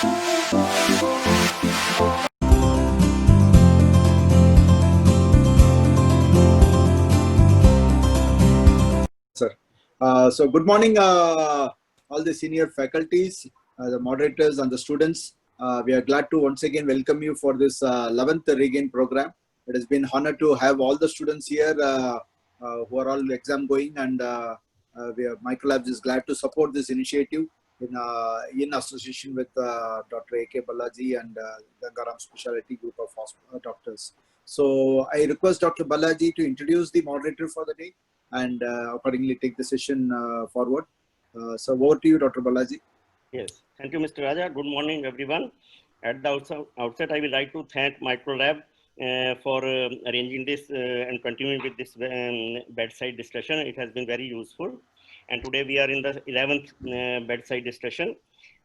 Sir. So good morning, all the senior faculties, the moderators and the students. We are glad to once again welcome you for this 11th Regain program. It has been honor to have all the students here who are all exam going, and Microlabs is glad to support this initiative in association with Dr. A.K. Balaji and Gangaram Specialty Group of Doctors. So I request Dr. Balaji to introduce the moderator for the day and accordingly take the session forward. So over to you, Dr. Balaji. Yes, thank you, Mr. Raja. Good morning, everyone. At the outset, I would like to thank Microlab for arranging this and continuing with this bedside discussion. It has been very useful. And today we are in the 11th bedside discussion.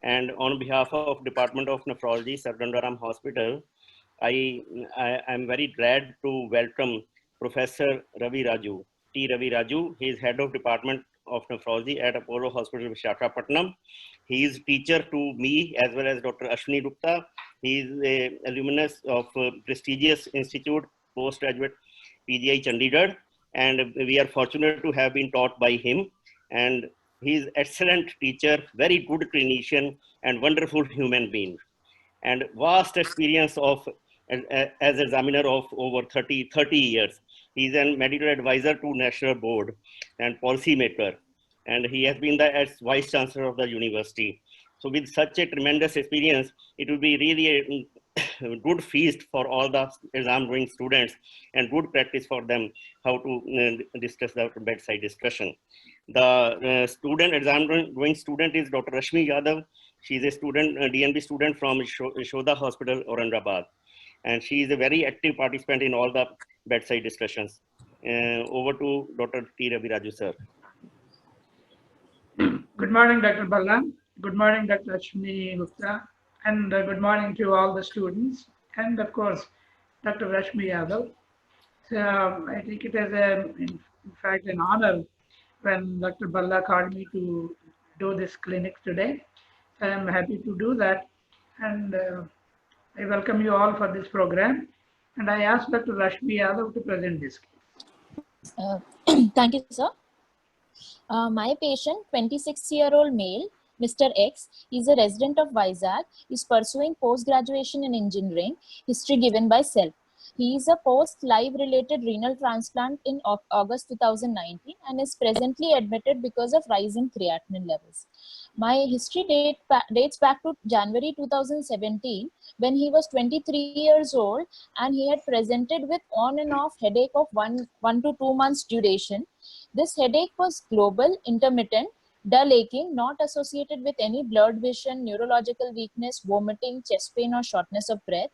And on behalf of Department of Nephrology, Sir Gangaram Hospital, I am very glad to welcome Professor Ravi Raju. T. Ravi Raju. He is head of Department of Nephrology at Apollo Hospital, Visakhapatnam. He is teacher to me as well as Dr. Ashwini Gupta. He is a alumnus of prestigious institute, postgraduate PGI Chandigarh, and we are fortunate to have been taught by him. And he is excellent teacher, very good clinician, and wonderful human being, and vast experience of as examiner of over 30 years. He is a medical advisor to National Board and policymaker, and he has been the as Vice Chancellor of the university. So with such a tremendous experience, it will be really a good feast for all the exam going students and good practice for them how to discuss the bedside discussion. The exam going student is Dr. Rashmi Yadav. She is a student, DNB student from Yashoda Hospital, Aurangabad. And she is a very active participant in all the bedside discussions. Over to Dr. T. Ravi Raju, sir. Good morning, Dr. Balram. Good morning, Dr. Ashwini Gupta. And good morning to all the students. And of course, Dr. Rashmi Yadav. So I think it is, in fact, an honor when Dr. Balla called me to do this clinic today. I am happy to do that. And I welcome you all for this program, and I ask Dr. Rashmi Yadav to present this case. Thank you, sir. My patient, 26-year-old male, Mr. X, is a resident of Vizag, is pursuing post-graduation in engineering, history given by self. He is a post-live related renal transplant in August 2019 and is presently admitted because of rising creatinine levels. My history dates back to January 2017 when he was 23 years old and he had presented with on and off headache of 1 to 2 months duration. This headache was global, intermittent, dull aching, not associated with any blurred vision, neurological weakness, vomiting, chest pain or shortness of breath.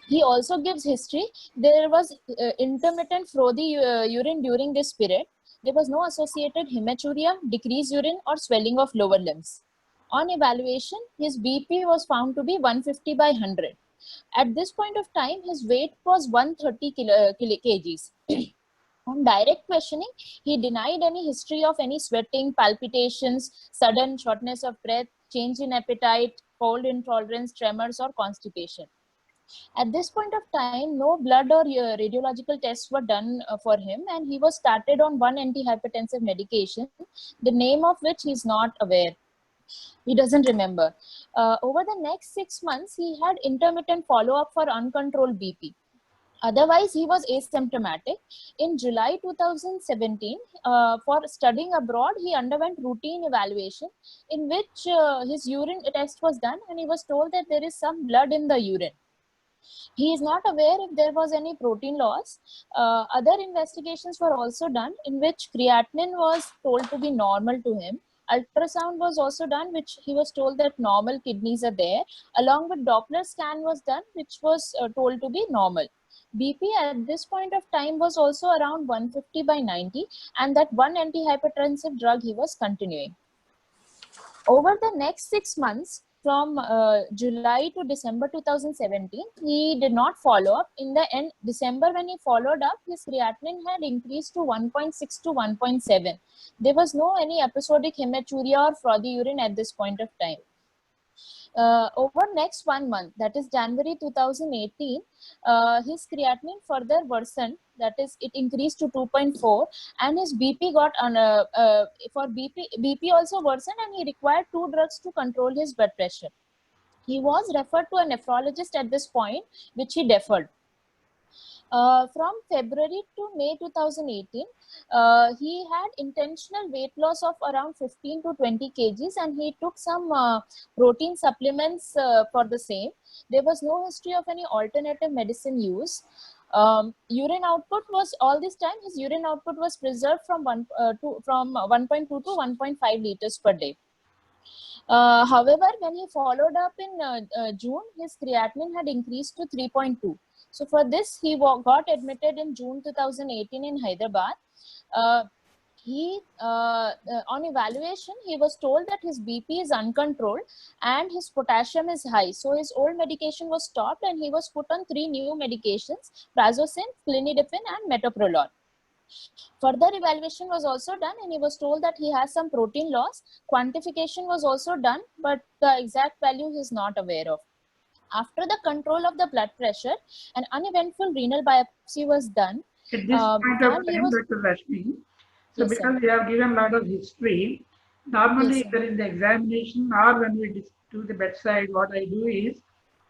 He also gives history. There was intermittent frothy urine during this period. There was no associated hematuria, decreased urine or swelling of lower limbs. On evaluation, his BP was found to be 150 by 100. At this point of time, his weight was 130 kgs. On direct questioning, he denied any history of any sweating, palpitations, sudden shortness of breath, change in appetite, cold intolerance, tremors or constipation. At this point of time, no blood or radiological tests were done for him, and he was started on one antihypertensive medication, the name of which he is not aware. He doesn't remember. Over the next 6 months, he had intermittent follow-up for uncontrolled BP. Otherwise, he was asymptomatic. In July 2017, for studying abroad, he underwent routine evaluation in which his urine test was done, and he was told that there is some blood in the urine. He is not aware if there was any protein loss. Other investigations were also done in which creatinine was told to be normal to him. Ultrasound was also done, which he was told that normal kidneys are there. Along with Doppler scan was done, which was told to be normal. BP at this point of time was also around 150 by 90, and that one antihypertensive drug he was continuing. Over the next 6 months, from July to December 2017, he did not follow up. In the end, December when he followed up, his creatinine had increased to 1.6 to 1.7. There was no any episodic hematuria or frothy urine at this point of time. Over next 1 month, that is January 2018, his creatinine further worsened, that is it increased to 2.4, and his BP got for BP also worsened, and he required 2 drugs to control his blood pressure. He was referred to a nephrologist at this point, which he deferred. From February to May 2018, he had intentional weight loss of around 15 to 20 kgs, and he took some protein supplements for the same. There was no history of any alternative medicine use. Urine output was, all this time his urine output was preserved from 1.2 to 1.5 liters per day. However, when he followed up in June, his creatinine had increased to 3.2. So for this, he got admitted in June 2018 in Hyderabad. On evaluation, he was told that his BP is uncontrolled and his potassium is high. So his old medication was stopped, and he was put on 3 new medications: prazosin, clinidipine, and metoprolol. Further evaluation was also done, and he was told that he has some protein loss. Quantification was also done, but the exact value he is not aware of. After the control of the blood pressure, an uneventful renal biopsy was done. At this point of time, Dr. Rashmi, so Yes, because sir. we have given a lot of history, normally Yes, sir. either in the examination or when we do the bedside, what I do is,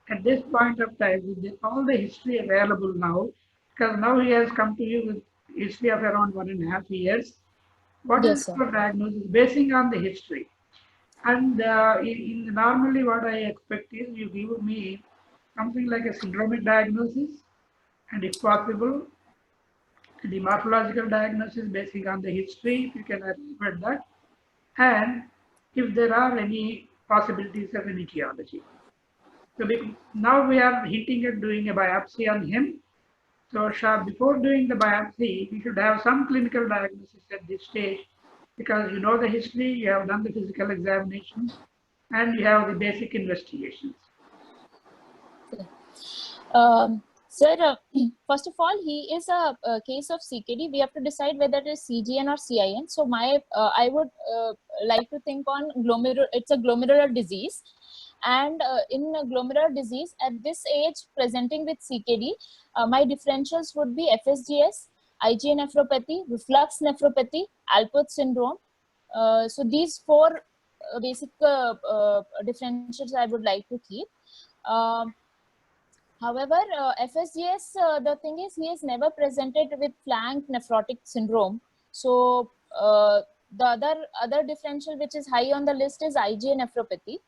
at this point of time, with all the history available now, because now he has come to you with history of around 1.5 years, what Yes, is sir. your diagnosis basing on the history? And normally what I expect is you give me something like a syndromic diagnosis, and if possible, the morphological diagnosis basing on the history, if you can arrive at that, and if there are any possibilities of an etiology. So now we are hinting at doing a biopsy on him. So before doing the biopsy, we should have some clinical diagnosis at this stage, because you know the history, you have done the physical examination, and you have the basic investigations. Sir, first of all, he is a case of CKD. We have to decide whether it is CGN or CIN. So I would like to think on it's a glomerular disease. And in a glomerular disease, at this age, presenting with CKD, my differentials would be FSGS, IgA nephropathy, reflux nephropathy, Alport syndrome. So these 4 basic differentials I would like to keep. However, FSGS, the thing is, he is never presented with flank nephrotic syndrome. So the other differential which is high on the list is IgA nephropathy.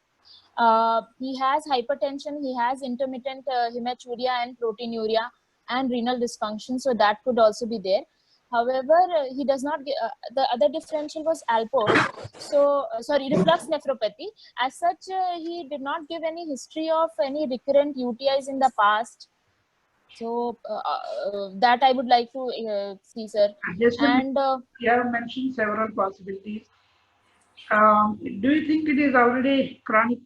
He has hypertension, he has intermittent hematuria and proteinuria and renal dysfunction, so that could also be there. However, he does not get, the other differential was Alport, so sorry, reflux nephropathy. As such, he did not give any history of any recurrent UTIs in the past. So that I would like to see, sir. And you have mentioned several possibilities. Do you think it is already chronic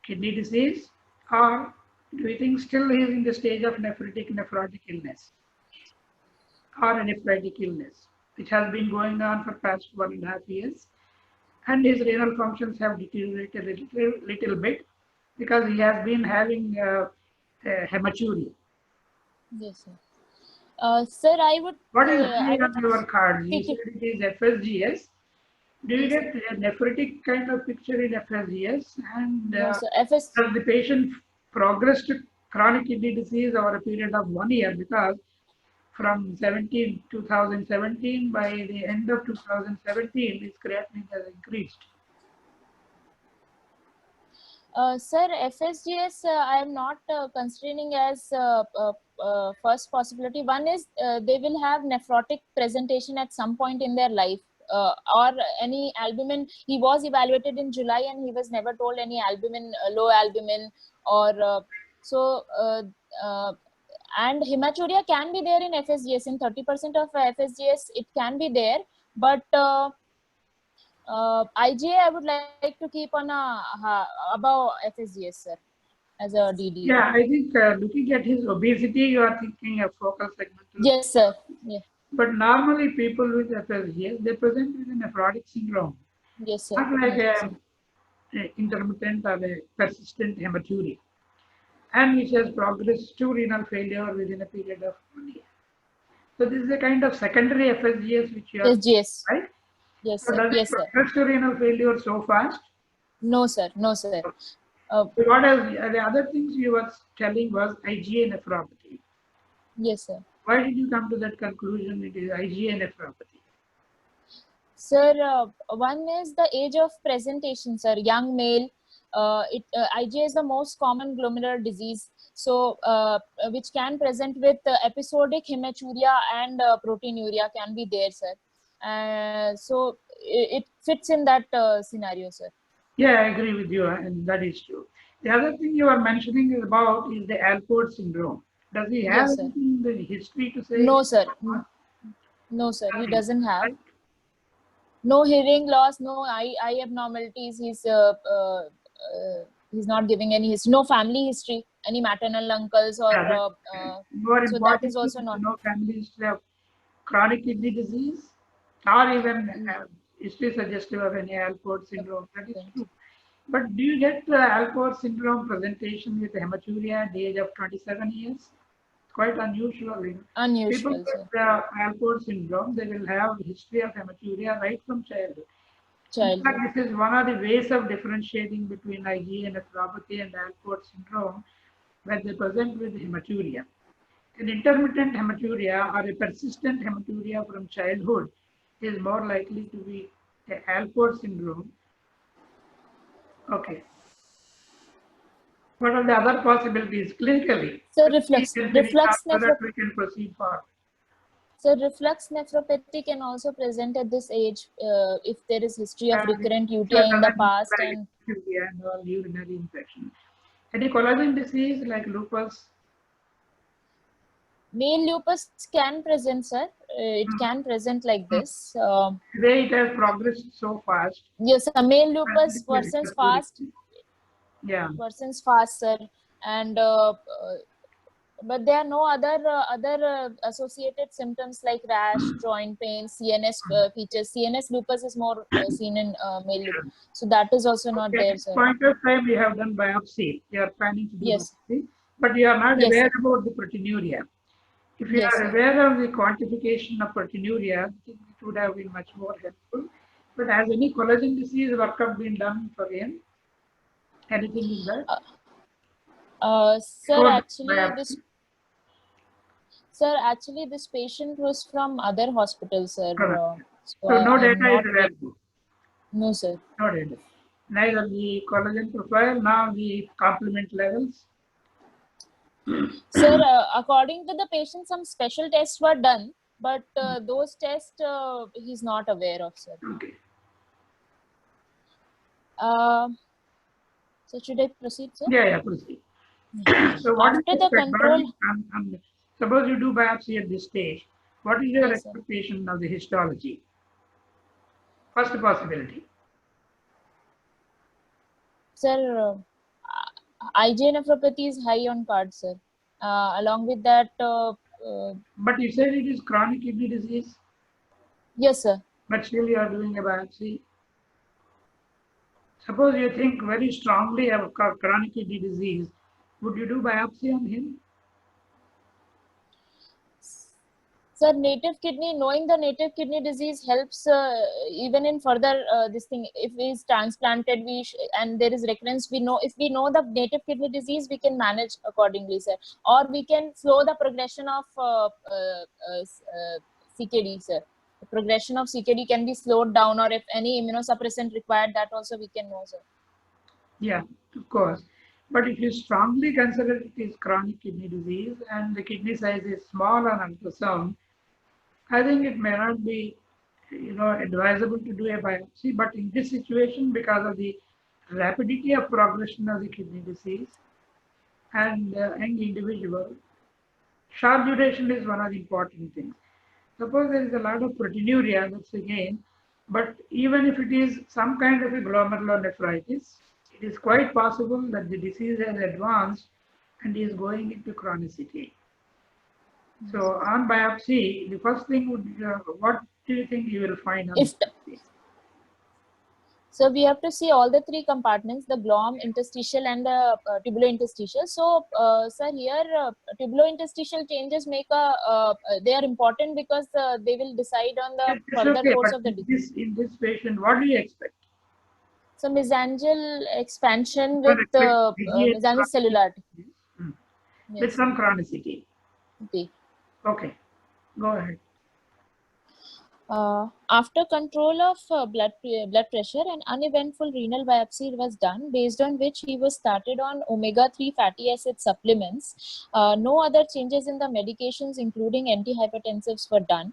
kidney disease, or do you think still he is in the stage of nephrotic illness, or a nephritic illness, which has been going on for past 1.5 years, and his renal functions have deteriorated a little bit because he has been having hematuria? yes, sir. Sir, I would. What is high on your card? You said it is FSGS. Do you Yes, get a nephritic kind of picture in FSGS? And no, sir. does the patient progress to chronic kidney disease over a period of 1 year? Because from 2017, by the end of 2017, his creatinine has increased. Sir, FSGS, I am not considering as first possibility. One is they will have nephrotic presentation at some point in their life, or any albumin. He was evaluated in July and he was never told any albumin, low albumin, or and hematuria can be there in FSGS. In 30% of FSGS, it can be there, but IgA, I would like to keep on above FSGS, sir, as a DD. Yeah, I think looking at his obesity, you are thinking of focal segmental. Yes, sir. Yeah. But normally people with FSGS, they present with a nephrotic syndrome. Yes, sir. Not like Yes, intermittent or a persistent hematuria, and which has progressed to renal failure within a period of 1 year. So this is a kind of secondary FSGS which you are, SGS. right? Yes, So sir. does it Yes, sir. progress to renal failure so fast? No, sir. No, sir. So what else? The other things you were telling was IgA nephropathy. Yes, sir. Why did you come to that conclusion? It is IgA nephropathy. Sir, one is the age of presentation, sir. Young male. IgA is the most common glomerular disease, so which can present with episodic hematuria and proteinuria can be there, sir. So it fits in that scenario, sir. Yeah, I agree with you, and that is true. The other thing you are mentioning is the Alport syndrome. Does he have Yes, sir. anything in the history to say? No, sir. No, sir. He doesn't have. No hearing loss, no eye abnormalities. He's not giving any history. No family history, any maternal uncles or More so that is importantly, also not. no family history of chronic kidney disease, or even history suggestive of any Alport syndrome. That is true. But do you get the Alport syndrome presentation with hematuria at the age of 27 years? Quite unusual. Unusual, People sir. with Alport syndrome, they will have history of hematuria right from childhood. In fact, this is one of the ways of differentiating between IgA nephropathy and Alport syndrome when they present with hematuria. An intermittent hematuria or a persistent hematuria from childhood is more likely to be a Alport syndrome. Okay. What are the other possibilities clinically? So reflux that we can proceed forward. So reflux nephropathy can also present at this age if there is history of recurrent UTI in the past and urinary infection. Any collagen disease like lupus? Male lupus can present, sir. It can present like this. Today it has progressed so fast. Yes, a male lupus worsens fast. Yeah. Worsens fast, sir. And but there are no other associated symptoms like rash, joint pain, CNS features. CNS lupus is more seen in male lupus. So that is also not there, sir. At this point of time, you have done biopsy. You are planning to do yes. biopsy, but you are not yes, aware sir. about the proteinuria. If you yes, are sir. aware of the quantification of proteinuria, I think it would have been much more helpful. But has any collagen disease workup been done for him? Anything in that? Sir, actually, this patient was from other hospitals, sir. So no data is available. No, sir. No data. Neither the collagen profile nor the complement levels. Sir, according to the patient, some special tests were done, but those tests he's not aware of, sir. Okay. So should I proceed, sir? Yeah, proceed. So what after the control? Suppose you do biopsy at this stage. What is your yes, expectation of the histology? First possibility. Sir, IgA nephropathy is high on card, sir. Along with that. But you said it is chronic kidney disease? Yes, sir. But still you are doing a biopsy. Suppose you think very strongly of chronic kidney disease, would you do biopsy on him? Sir, knowing the native kidney disease helps even in further this thing. If he is transplanted, and there is recurrence, if we know the native kidney disease, we can manage accordingly, sir. Or we can slow the progression of CKD, sir. The progression of CKD can be slowed down, or if any immunosuppressant required, that also we can know, sir. Yeah, of course. But if you strongly consider it is chronic kidney disease and the kidney size is small on ultrasound, I think it may not be, advisable to do a biopsy. But in this situation, because of the rapidity of progression of the kidney disease and young individual, short duration is one of the important things. Suppose there is a lot of proteinuria, that's again, but even if it is some kind of a glomerulonephritis, it is quite possible that the disease has advanced and is going into chronicity. So on biopsy, the first thing would, what do you think you will find on biopsy? So we have to see all the three compartments, the glom, interstitial, and the tubulointerstitial. So, sir, here tubulointerstitial changes make they are important because they will decide on the It's further okay, course but of the disease. in this patient, what do you expect? So mesangial expansion You with expect immediate mesangial cellularity. Hmm. With Yes. some chronicity. Okay. Okay, go ahead. After control of blood pressure, an uneventful renal biopsy was done, based on which he was started on omega-3 fatty acid supplements. No other changes in the medications, including antihypertensives, were done.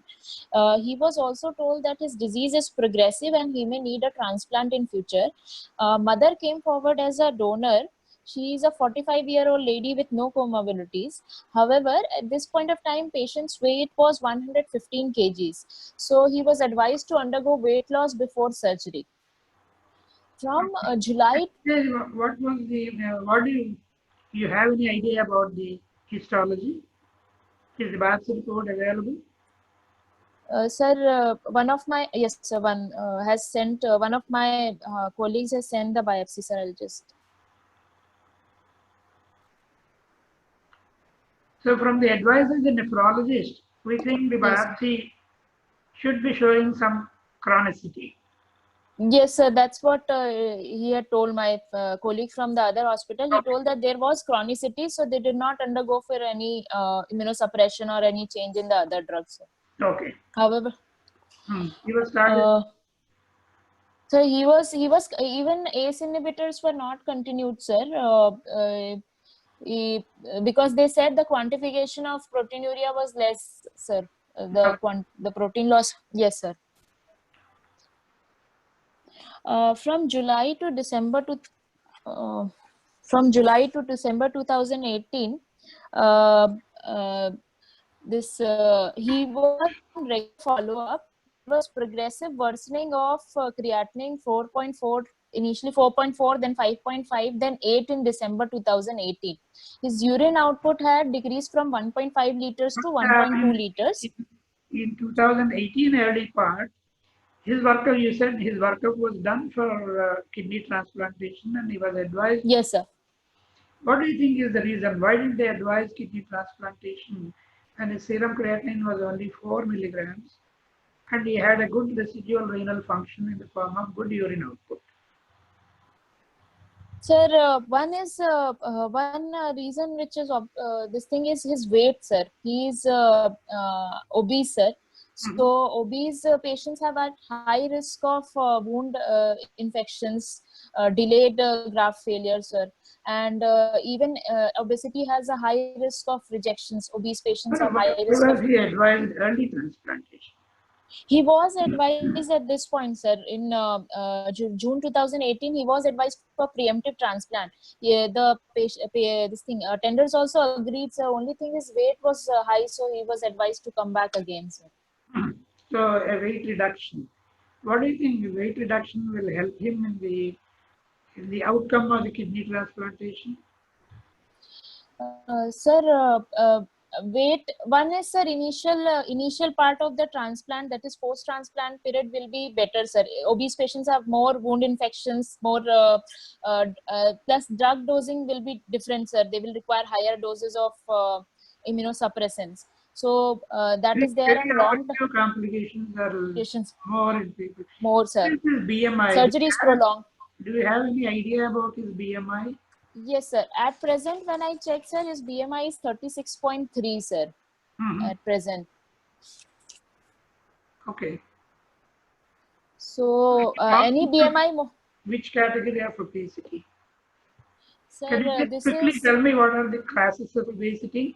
He was also told that his disease is progressive and he may need a transplant in future. Mother came forward as a donor. She is a 45-year-old lady with no comorbidities. However, at this point of time, patient's weight was 115 kgs. So he was advised to undergo weight loss before surgery. From July, What was the, what do you have any idea about the histology? Is the biopsy report available? sir, one of my, yes, sir, has sent, one of my colleagues has sent the biopsy, sir. I'll just. So from the advice of the nephrologist, we think the Yes. biopsy should be showing some chronicity. Yes, sir. That's what he had told my colleague from the other hospital. He told that there was chronicity, so they did not undergo for any immunosuppression or any change in the other drugs, sir. Okay. However, He was started. so he was even ACE inhibitors were not continued, sir. Because they said the quantification of proteinuria was less, sir. The protein loss, yes, sir. From July to December 2018, he was on regular follow-up. There was progressive worsening of creatinine 4.4, initially 4.4, then 5.5, then 8 in December 2018. His urine output had decreased from 1.5 liters to 1.2 liters. In 2018 early part, his workup, you said his workup was done for kidney transplantation and he was advised. Yes, sir. What do you think is the reason? Why did they advise kidney transplantation and his serum creatinine was only 4 milligrams and he had a good residual renal function in the form of good urine output? Sir, one is one reason which is this thing is his weight, sir. He is obese, sir. So obese patients have at high risk of wound infections, delayed graft failure, sir, and even obesity has a high risk of rejections. Obese patients have high risk Why of. was he advised early transplantation? He was advised at this point, sir. In June 2018, he was advised for preemptive transplant. Yeah, the this thing tenders also agreed. So only thing is weight was high, so he was advised to come back again, sir. So a weight reduction. What do you think weight reduction will help him in the outcome of the kidney transplantation? Sir, weight, one is, sir, initial part of the transplant, that is post transplant period, will be better, sir. Obese patients have more wound infections, more plus drug dosing will be different, sir. They will require higher doses of immunosuppressants. So that is there, and long complications are patients more in people. more, sir. His BMI. Surgery is prolonged. Do you have any idea about his BMI? Yes, sir. At present, when I check, sir, his BMI is 36.3, sir. At present. Okay. So, any BMI? Which category of obesity? Sir, Can you just quickly tell me what are the classes of obesity?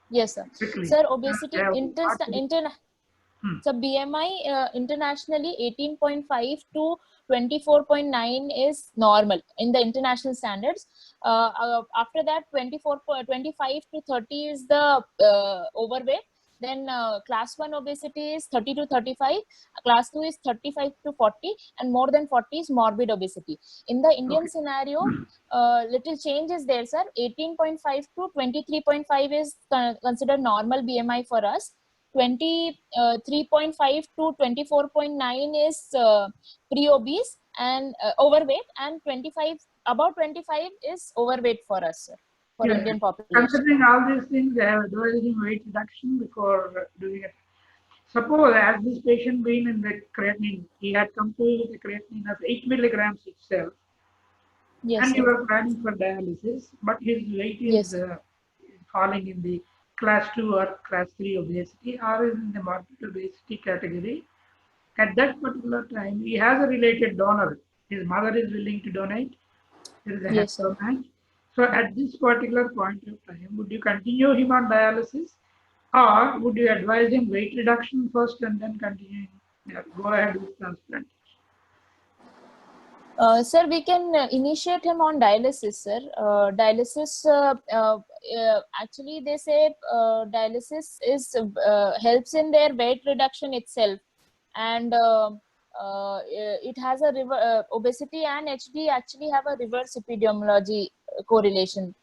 Yes, sir. Quickly. Sir, obesity, so BMI internationally 18.5 to 24.9 is normal in the international standards. After that, 25 to 30 is the overweight. Then class 1 obesity is 30 to 35, class 2 is 35 to 40, and more than 40 is morbid obesity. In the Indian scenario, little change is there, sir. 18.5 to 23.5 is considered normal BMI for us. 23.5 to 24.9 is pre-obese, and overweight, and 25, about 25 is overweight for us, sir, for Yeah. Indian population. Considering all these things, they have advised him weight reduction before doing it. Suppose as this patient being in the creatinine, he had come to the creatinine of 8 milligrams itself, Yes, and he sir. was planning for dialysis, but his weight is Yes. falling in the class 2 or class 3 obesity, or is in the morbid obesity category. At that particular time, he has a related donor. His mother is willing to donate. There is a Yes, sir. health match. So at this particular point of time, would you continue him on dialysis, or would you advise him weight reduction first and then continue? Go ahead with transplant. Sir, we can initiate him on dialysis, sir. Dialysis, actually, they say dialysis is helps in their weight reduction itself, and it has a obesity and HD actually have a reverse epidemiology correlation.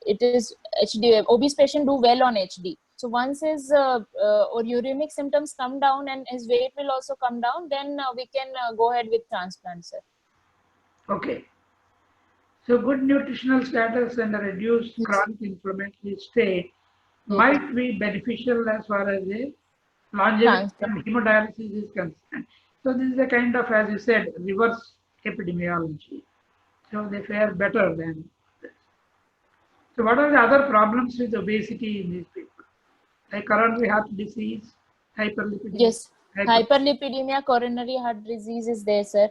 It is HD, obese patient do well on HD. So once his or uremic symptoms come down and his weight will also come down, then we can go ahead with transplant, sir. Okay. So good nutritional status and a reduced Yes. chronic inflammatory state Yes. might be beneficial as far as the longevity and hemodialysis is concerned. So this is a kind of, as you said, reverse epidemiology. So they fare better than this. So what are the other problems with obesity in these people? Like coronary heart disease, hyperlipidemia. Yes, hyperlipidemia, coronary heart disease is there, sir.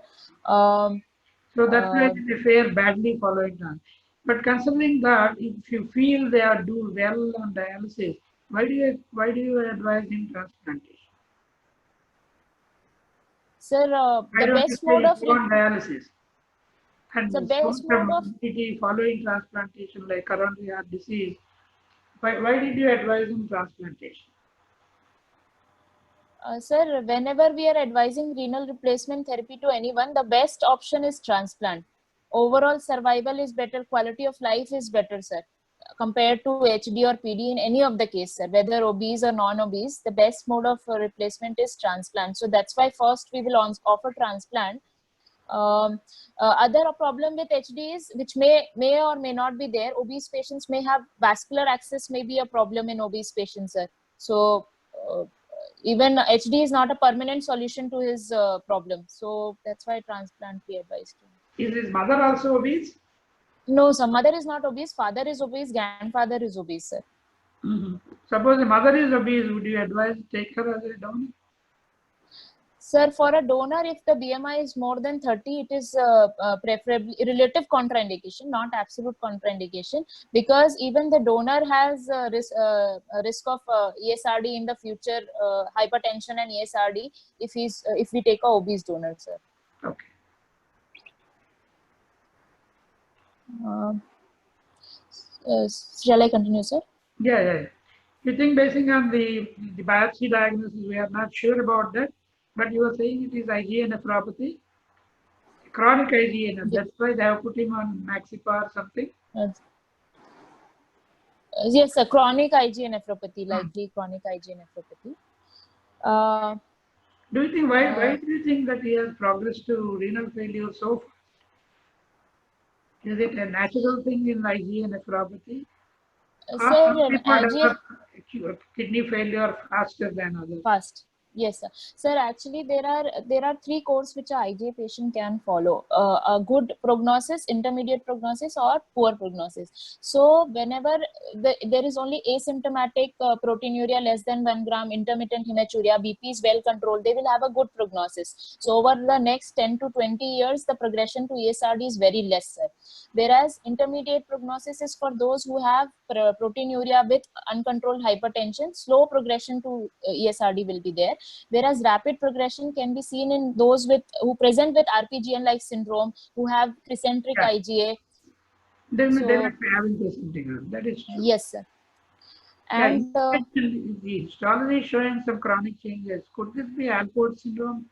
So that's why they fare badly following on. But considering that, if you feel they are do well on dialysis, why do you advise in transplantation? Sir, Why the don't you best say mode of go on dialysis and the best some mode of morbidity following transplantation like coronary heart disease? Why did you advise in transplantation? sir, whenever we are advising renal replacement therapy to anyone, the best option is transplant. Overall survival is better, quality of life is better, sir, compared to HD or PD in any of the case, sir, whether obese or non-obese. The best mode of replacement is transplant. So that's why first we will offer transplant. Other problem with HD is, which may or may not be there, obese patients may have vascular access, may be a problem in obese patients, sir. So even HD is not a permanent solution to his problem. So that's why transplant we advised him. Is his mother also obese? No, sir, mother is not obese, father is obese, grandfather is obese, sir. Suppose the mother is obese, would you advise take her as a donor? Sir, for a donor, if the BMI is more than 30, it is preferably relative contraindication, not absolute contraindication, because even the donor has a risk of ESRD in the future, hypertension and ESRD, if we take a obese donor, sir. Okay. Shall I continue, sir? Yeah. You think basing on the biopsy diagnosis, we are not sure about that, but you are saying it is IgA nephropathy, chronic IgA nephropathy. That's why they have put him on Maxipa or something. Yes, sir, chronic IgA nephropathy, likely chronic IgA nephropathy. Do you think why do you think that he has progressed to renal failure so fast? Is it a natural thing in IgA nephropathy? Sir, People IgA develop kidney failure faster than others. Fast. Yes, sir. Sir, actually, there are three courses which a IgA patient can follow: a good prognosis, intermediate prognosis, or poor prognosis. So, whenever there is only asymptomatic proteinuria less than 1 gram, intermittent hematuria, BP is well controlled, they will have a good prognosis. So, over the next 10 to 20 years, the progression to ESRD is very less, sir. Whereas intermediate prognosis is for those who have proteinuria with uncontrolled hypertension. Slow progression to ESRD will be there. Whereas rapid progression can be seen in those who present with RPGN-like syndrome, who have crescentric IgA. They may be having crescentic. That is true. Yes, sir. And the histology is showing some chronic changes. Could this be Alport syndrome?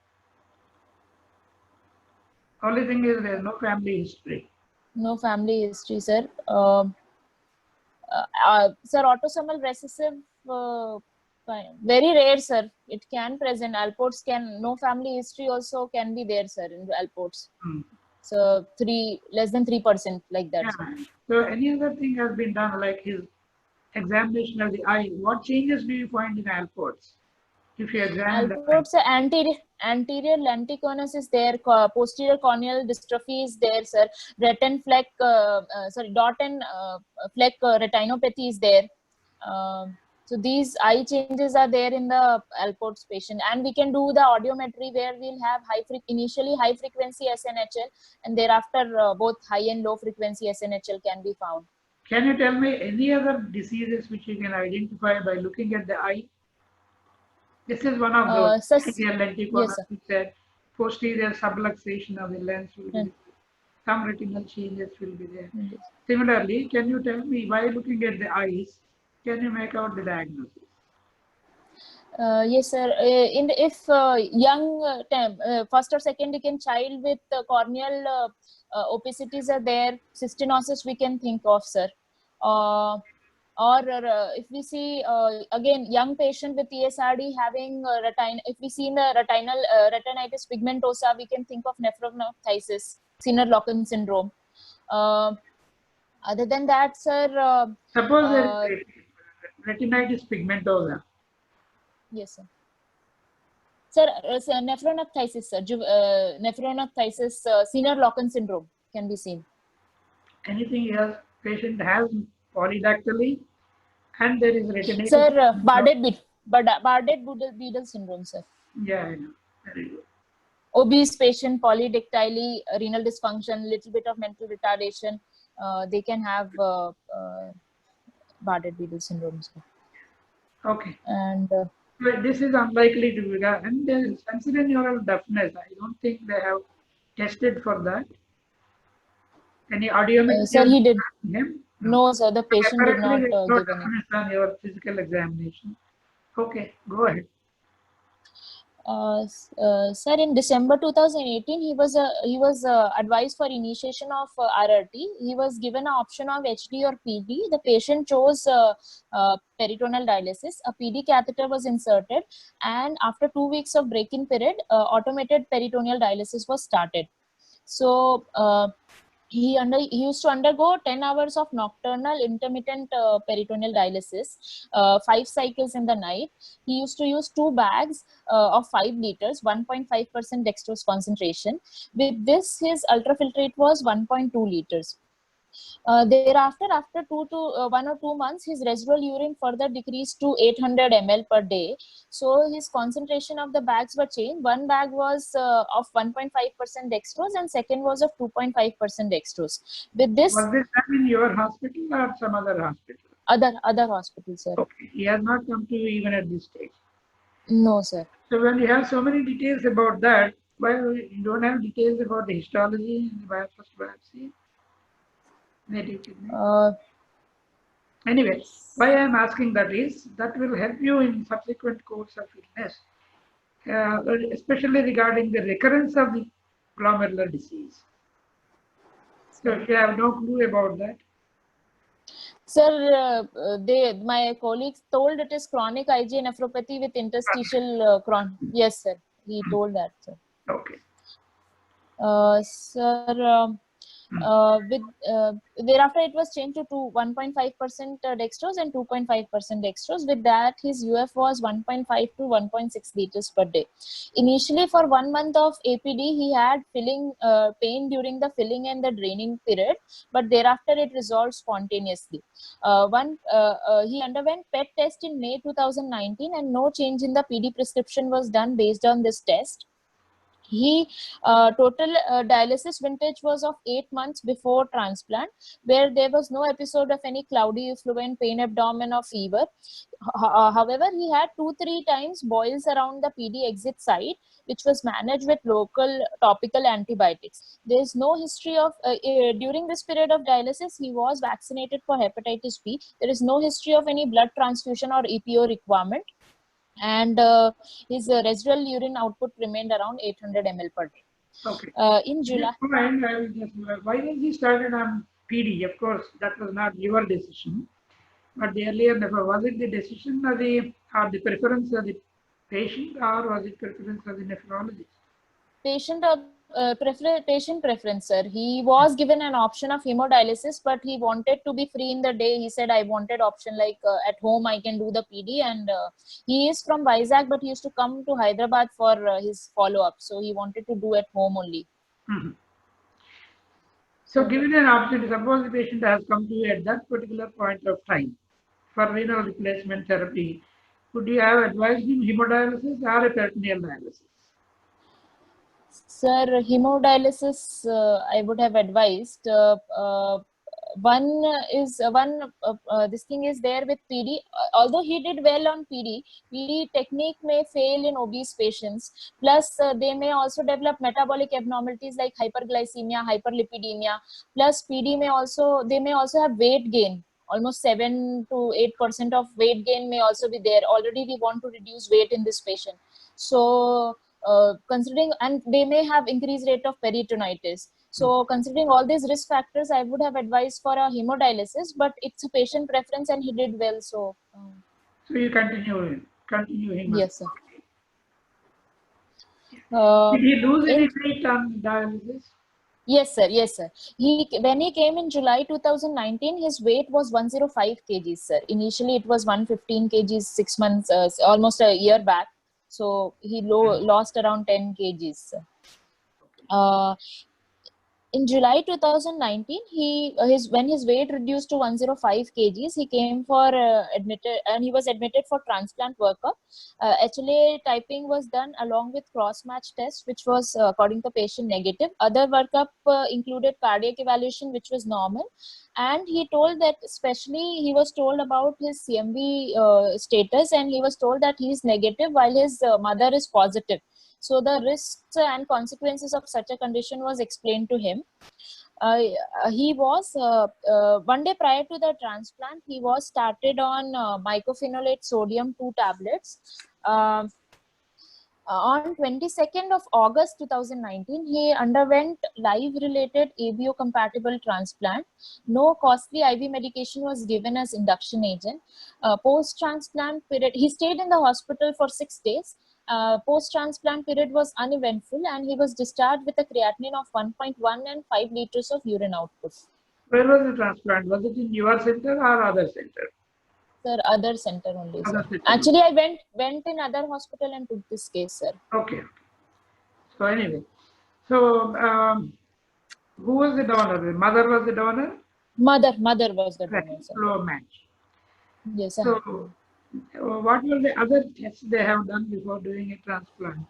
Only thing is there is no family history. No family history, sir. Sir, autosomal recessive Fine. Very rare, sir. It can present. Alports can, no family history also can be there, sir, in Alports. Hmm. So less than 3% like that. Sir. Yeah. So any other thing has been done, like his examination of the eye? What changes do you find in Alports? If you examine the eye? Alports, anterior lenticonus is there, posterior corneal dystrophy is there, sir. Dot and fleck retinopathy is there. So these eye changes are there in the Alports patient, and we can do the audiometry where we'll have initially high frequency SNHL, and thereafter both high and low frequency SNHL can be found. Can you tell me any other diseases which you can identify by looking at the eye? This is one of those. Anterior lenticonus, yes, sir. we said, posterior subluxation of the lens will be there. Some retinal changes will be there. Yes. Similarly, can you tell me, by looking at the eyes, can you make out the diagnosis? Yes, sir. If young first or second decade child with corneal opacities are there, cystinosis we can think of, sir. If we see again young patient with ESRD having if we see in the retinitis pigmentosa, we can think of nephronophthisis, Sinner-Locken syndrome. Other than that, sir. Suppose there is retinitis pigmentosa. Yes, sir. Sir, nephronophthisis, sir. Nephronophthisis, Sinner-Locken syndrome can be seen. Anything else? Patient has polydactyly and there is retinitis. Sir, Bardet-Biedl syndrome, sir. Yeah, I know. Very good. Obese patient, polydactyly, renal dysfunction, little bit of mental retardation. They can have Bardet-Biedl syndrome, sir. Okay. And this is unlikely to be done. And there is sensorineural deafness. I don't think they have tested for that. Any audiometry? Sir, he did. Him? No, sir, the patient did not no give any. deafness on your physical examination. Okay, go ahead. Sir, in December 2018, he was advised for initiation of RRT. He was given an option of HD or PD. The patient chose peritoneal dialysis. A PD catheter was inserted, and after 2 weeks of break-in period, automated peritoneal dialysis was started. So he used to undergo 10 hours of nocturnal intermittent peritoneal dialysis, 5 cycles in the night. He used to use 2 bags of 5 liters, 1.5% dextrose concentration. With this, his ultrafiltrate was 1.2 liters. Thereafter, after 1 or 2 months, his residual urine further decreased to 800 ml per day. So his concentration of the bags were changed. One bag was of 1.5% dextrose and second was of 2.5% dextrose. With this, was this done in your hospital or some other hospital? Other hospitals, sir. Okay, he has not come to you even at this stage. No, sir. So when you have so many details about that, why you don't have details about the histology and the first biopsy? Anyway, why I am asking that is that will help you in subsequent course of illness, especially regarding the recurrence of the glomerular disease. So if you have no clue about that. Sir, my colleagues told it is chronic IgA nephropathy with interstitial Yes, sir. He told that, sir. Okay. Sir, thereafter it was changed to 1.5% dextrose and 2.5% dextrose. With that, his UF was 1.5 to 1.6 liters per day. Initially, for 1 month of APD, he had pain during the filling and the draining period, but thereafter it resolved spontaneously. He underwent PET test in May 2019 and no change in the PD prescription was done based on this test. He total dialysis vintage was of 8 months before transplant, where there was no episode of any cloudy effluent, pain abdomen or fever. However, he had 2-3 times boils around the PD exit site, which was managed with local topical antibiotics. There is no history of during this period of dialysis, he was vaccinated for hepatitis B. There is no history of any blood transfusion or EPO requirement. And his residual urine output remained around 800 ml per day. Okay. In July. Why was he started on PD? Of course, that was not your decision. but the earlier never. Was it the decision of the preference of the patient, or was it preference of the nephrologist? Patient preference, sir. He was given an option of hemodialysis, but he wanted to be free in the day. He said, I wanted option like at home I can do the PD, and he is from Vizag, but he used to come to Hyderabad for his follow-up. So he wanted to do at home only. So given an opportunity, suppose the patient has come to you at that particular point of time for renal replacement therapy, could you have advised him hemodialysis or a peritoneal dialysis? Sir, hemodialysis, I would have advised. This thing is there with PD. Although he did well on PD technique may fail in obese patients. Plus, they may also develop metabolic abnormalities like hyperglycemia, hyperlipidemia. Plus, they may also have weight gain. Almost 7 to 8% of weight gain may also be there. Already, we want to reduce weight in this patient. So, considering, and they may have increased rate of peritonitis. So considering all these risk factors, I would have advised for a hemodialysis, but it's a patient preference and he did well. So you continue him. Yes, sir. Did he lose any weight on dialysis? Yes, sir. Yes, sir. When he came in July 2019, his weight was 105 kgs, sir. Initially, it was 115 kgs 6 months, almost a year back. So he lost around 10 kgs. In July 2019, when his weight reduced to 105 kgs, he came for he was admitted for transplant workup. HLA typing was done along with cross-match test, which was according to patient negative. Other workup included cardiac evaluation, which was normal. And he told that, especially he was told about his CMV status, and he was told that he is negative while his mother is positive. So the risks and consequences of such a condition was explained to him. He was, one day prior to the transplant, he was started on mycophenolate sodium 2 tablets. On 22nd of August 2019, he underwent live-related ABO-compatible transplant. No costly IV medication was given as induction agent. Post-transplant period, he stayed in the hospital for 6 days. Post-transplant period was uneventful, and he was discharged with a creatinine of 1.1 and 5 liters of urine output. Where was the transplant? Was it in your center or other center? Sir, other center only, sir. Actually, I went in other hospital and took this case, sir. Okay. So anyway, so who was the donor? The mother was the donor? Mother was the donor, sir. Flow match. Yes, sir. So what were the other tests they have done before doing a transplant?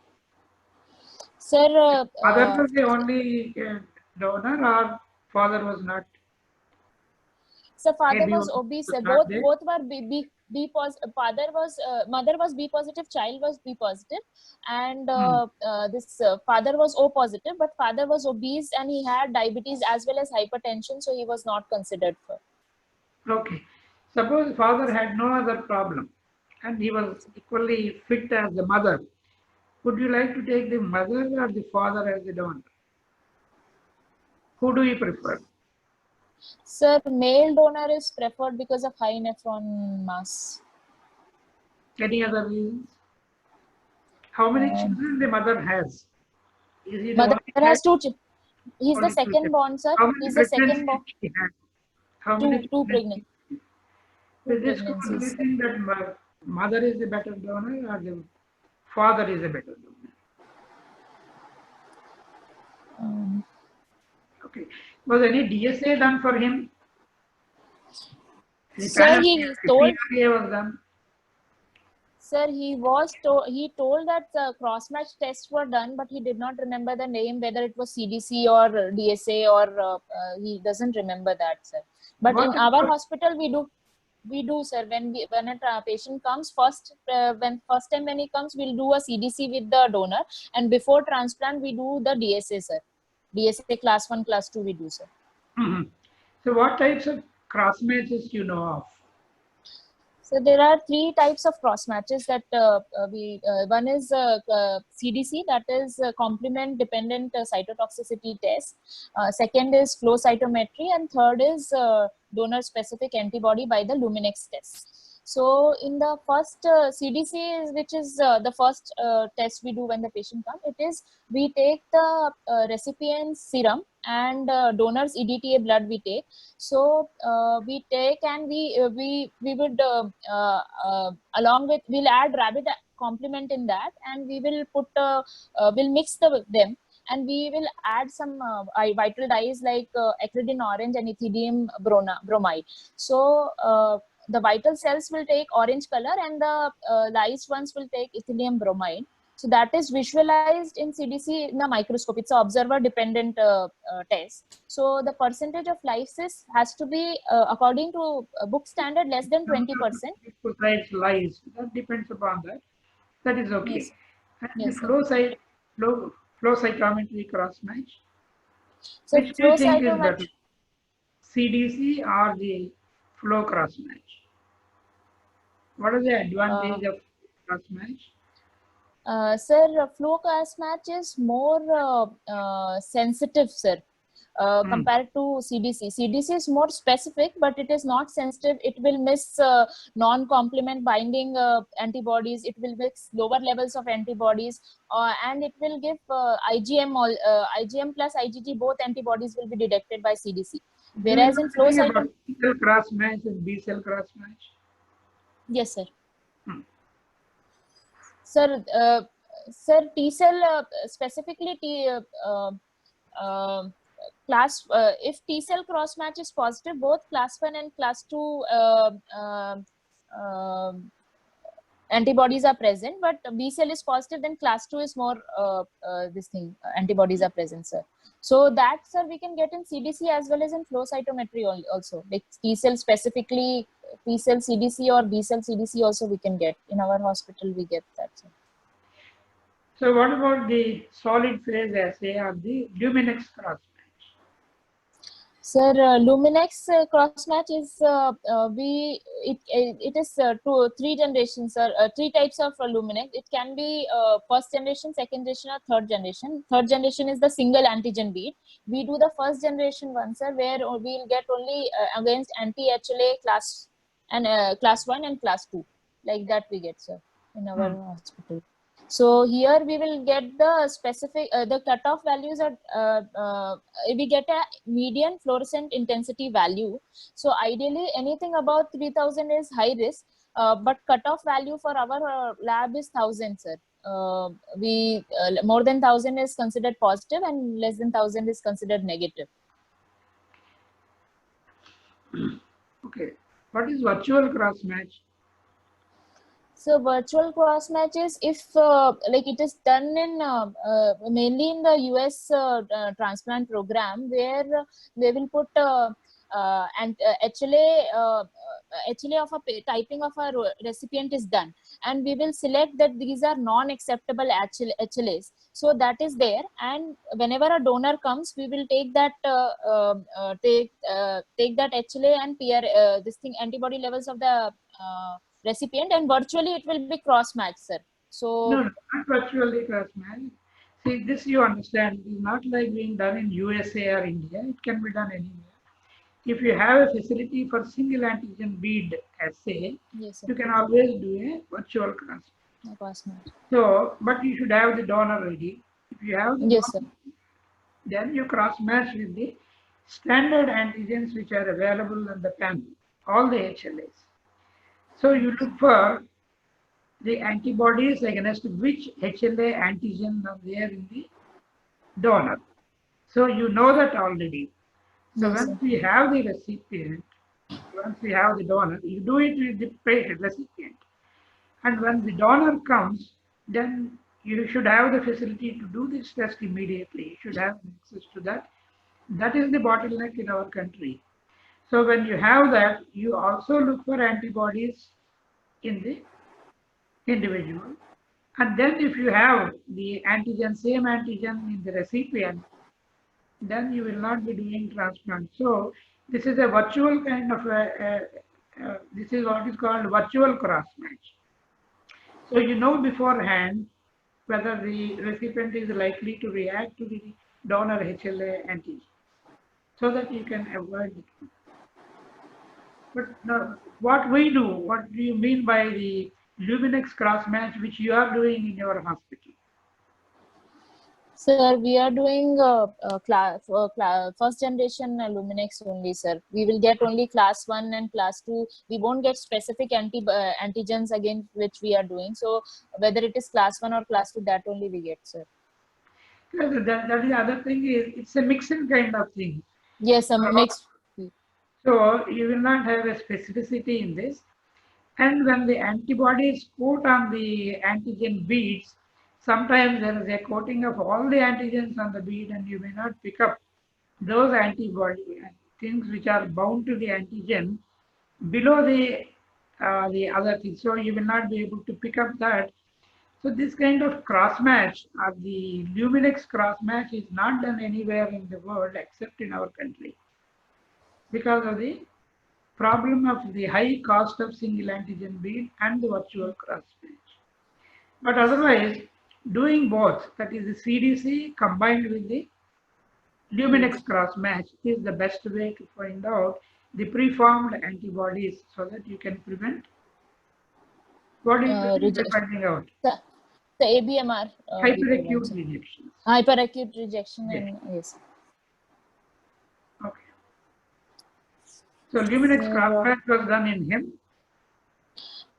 Sir, mother was the only donor, or father was not? So father was obese. Both were B positive. Mother was B positive. Child was B positive, and this father was O positive. But father was obese and he had diabetes as well as hypertension, so he was not considered for. Okay. Suppose father had no other problem, and he was equally fit as the mother. Would you like to take the mother or the father as the donor? Who do you prefer? Sir, male donor is preferred because of high nephron mass. Any other reasons? How many children the mother has? Mother has 2 children. He's the second born, sir. He's the second born. How many? Two pregnant. With this, do you think that mother is the better donor or the father is a better donor? Okay. Was any DSA done for him? Sir, he told. Was done. Sir, he told that cross-match tests were done, but he did not remember the name, whether it was CDC or DSA, or he doesn't remember that, sir. But in our hospital, we do, sir. When a patient comes first time when he comes, we'll do a CDC with the donor, and before transplant, we do the DSA, sir. DSA class 1, class 2, we do, sir. So what types of cross matches you know of? So there are three types of cross matches that one is CDC, that is complement dependent cytotoxicity test. Second is flow cytometry, and third is donor specific antibody by the Luminex test. So in the first CDC, which is the first test we do when the patient comes, it is we take the recipient's serum and donor's EDTA blood we take. So we take and we would along with, we'll add rabbit complement in that, and we will put we'll mix them, and we will add some vital dyes like ecridine orange and ethidium bromide. So the vital cells will take orange color, and the lysed ones will take ethidium bromide. So that is visualized in CDC in the microscope. It's an observer dependent test. So the percentage of lysis has to be according to book standard less than 20%. Precise lies. That depends upon that. That is okay. Yes. And Yes, the flow cytometry cross match. So Which do you flow think is cytometry. better? CDC or the flow cross match? What is the advantage of cross match? Sir, flow cross match is more sensitive, sir, compared to CDC. CDC is more specific, but it is not sensitive. It will miss non-complement binding antibodies. It will mix lower levels of antibodies, and it will give IgM plus IgG, both antibodies will be detected by CDC. Whereas in flow cytometry, T cell cross match and B cell cross match. yes, sir. Hmm. Sir, sir, T cell specifically class, if T cell cross match is positive, both class 1 and class 2 antibodies are present, but B cell is positive, then class 2 is more antibodies are present, sir. So that, sir, we can get in CDC as well as in flow cytometry also. Like T cell specifically, T cell CDC or B cell CDC also we can get. In our hospital we get that, sir. So what about the solid phase assay or the Luminex cross match? Sir, Luminex cross match is it is three generations, sir. Three types of Luminex. It can be first generation, second generation, or third generation. Third generation is the single antigen bead. We do the first generation one, sir, where we'll get only against anti-HLA class and class 1 and class 2, like that we get, sir, in our hospital. So here we will get the specific, the cutoff values are, we get a median fluorescent intensity value. So ideally anything above 3000 is high risk, but cutoff value for our lab is 1000, sir. More than 1000 is considered positive and less than 1000 is considered negative. Okay. What is virtual cross match? So virtual cross matches, if like it is done in mainly in the US transplant program, where they will put HLA of a typing of a recipient is done, and we will select that these are non-acceptable HLAs. So that is there, and whenever a donor comes, we will take that take that HLA and PR antibody levels of the recipient, and virtually it will be cross match, sir. So No, not virtually cross match. See, this you understand. It is not like being done in USA or India. It can be done anywhere. If you have a facility for single antigen bead assay, yes, sir. you can always do a virtual cross. Cross match. So, but you should have the donor ready. If you have the Yes, donor, sir. then you cross match with the standard antigens which are available on the panel, all the HLAs. So you look for the antibodies against which HLA antigen are there in the donor. So you know that already. So Yes, once sir. we have the recipient, once we have the donor, you do it with the patient recipient. And when the donor comes, then you should have the facility to do this test immediately. You should have access to that. That is the bottleneck in our country. So when you have that, you also look for antibodies in the individual. And then if you have the antigen, same antigen in the recipient, then you will not be doing transplant. So this is a virtual kind of a this is what is called virtual cross match. So you know beforehand whether the recipient is likely to react to the donor HLA antigen, so that you can avoid it. But what we do, what do you mean by the Luminex cross match which you are doing in your hospital? Sir, we are doing first generation Luminex only, sir. We will get only class 1 and class 2. We won't get specific antigens again, which we are doing. So whether it is class 1 or class 2, that only we get, sir. That is the other thing is it's a mixed kind of thing. Yes, a mixed. So you will not have a specificity in this. And when the antibodies coat on the antigen beads, sometimes there is a coating of all the antigens on the bead and you may not pick up those antibody things which are bound to the antigen below the other things. So you will not be able to pick up that. So this kind of cross match or the Luminex cross match is not done anywhere in the world except in our country because of the problem of the high cost of single antigen bead and the virtual cross match. But otherwise, doing both, that is the CDC combined with the Luminex cross match, is the best way to find out the preformed antibodies so that you can prevent. What is finding out? The ABMR. Hyperacute rejections. Hyperacute rejection, Yes. and yes. Okay. So Luminex cross match was done in him.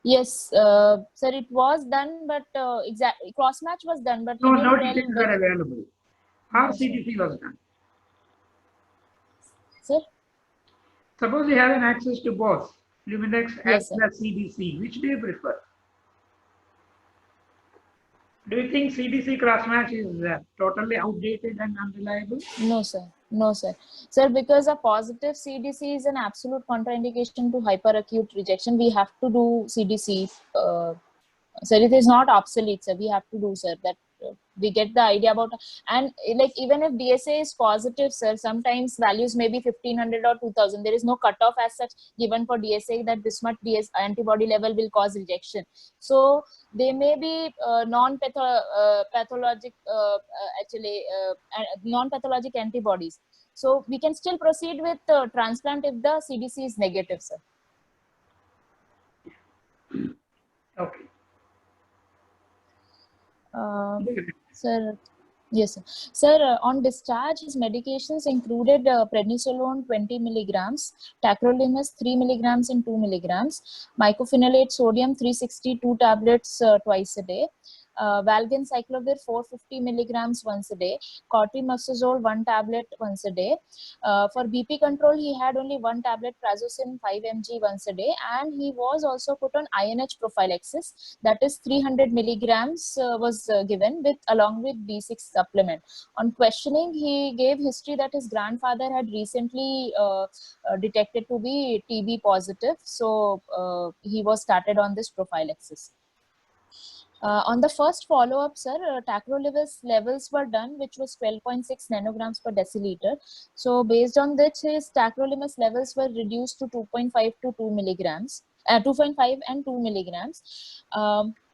Yes, sir, it was done, but exactly cross match was done, but No he details didn't tell are available. Or CDC was done. Sir? Suppose you have an access to both Luminex Yes, and CDC. Which do you prefer? Do you think CDC cross match is totally outdated and unreliable? No, sir. No, sir. Sir, because a positive CDC is an absolute contraindication to hyperacute rejection, we have to do CDC. Sir, it is not obsolete, sir. We have to do, sir. That we get the idea about, and like even if DSA is positive, sir, sometimes values may be 1500 or 2000. There is no cutoff as such given for DSA that this much antibody level will cause rejection. So they may be non-pathologic, non-pathologic antibodies. So we can still proceed with transplant if the CDC is negative, sir. Okay. Sir, yes, sir. Sir, on discharge, his medications included prednisolone 20 milligrams, tacrolimus 3 milligrams and 2 milligrams, mycophenolate sodium 362 tablets twice a day, Valgan cyclovir 450 milligrams once a day, cotrimoxazole 1 tablet once a day. For BP control, he had only 1 tablet prazosin 5 mg once a day, and he was also put on INH prophylaxis, that is 300 milligrams was given with along with B6 supplement. On questioning, he gave history that his grandfather had recently detected to be TB positive, so he was started on this prophylaxis. On the first follow-up, sir, tacrolimus levels were done, which was 12.6 nanograms per deciliter. So based on this, his tacrolimus levels were reduced to 2.5 to 2 milligrams. 2.5 and 2 milligrams.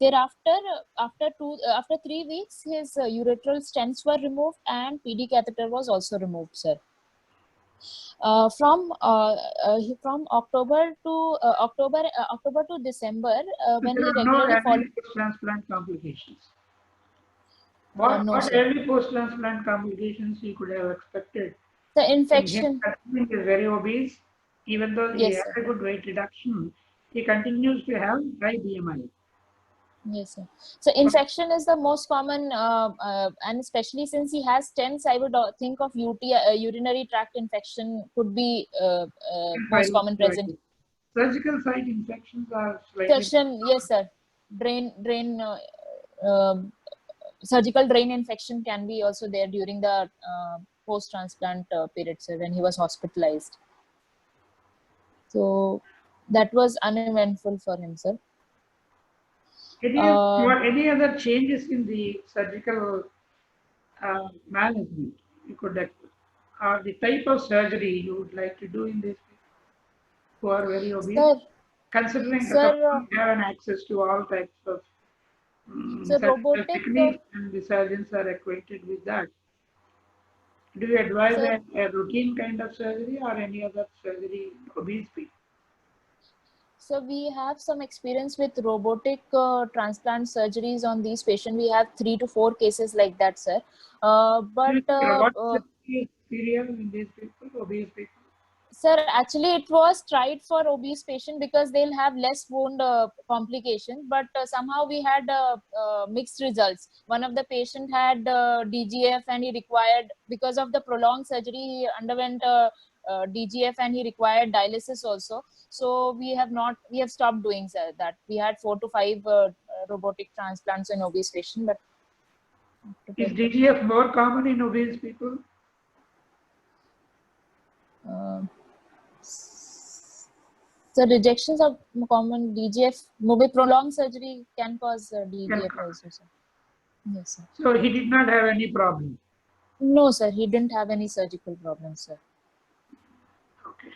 Thereafter, after 3 weeks, his urethral stents were removed and PD catheter was also removed, sir. From October to December, when he regularly followed. Post-transplant complications. What early post-transplant complications you could have expected? The infection. He is very obese, even though he Yes, has a good weight reduction. He continues to have high BMI. Yes, sir. So infection is the most common, and especially since he has stents, I would think of urinary tract infection could be most common present. Surgical site infections are slightly. Yes, sir. Surgical drain infection can be also there during the post-transplant period, sir, when he was hospitalized. So that was uneventful for him, sir. Any other changes in the surgical management you could, or the type of surgery you would like to do in this who are very obese? Sir, Considering the Sir, you have an access to all types of so surgical robotic, techniques and the surgeons are acquainted with that. Do you advise sir, a routine kind of surgery or any other surgery in obese people? so we have some experience with robotic transplant surgeries on these patients. We have 3 to 4 cases like that, sir. Do you But think robotic surgery is superior in these people, obese people? sir, actually it was tried for obese patient because they'll have less wound complications, but somehow we had mixed results. One of the patient had DGF and he required, because of the prolonged surgery, he underwent DGF and he required dialysis also. So we have stopped doing that. We had 4 to 5 robotic transplants in obese patient, but Is DGF more common in obese people? So rejections of common DGF, maybe prolonged surgery can cause DGF also, sir. Yes, sir. So he did not have any problem. No, sir, he didn't have any surgical problems, sir. Okay.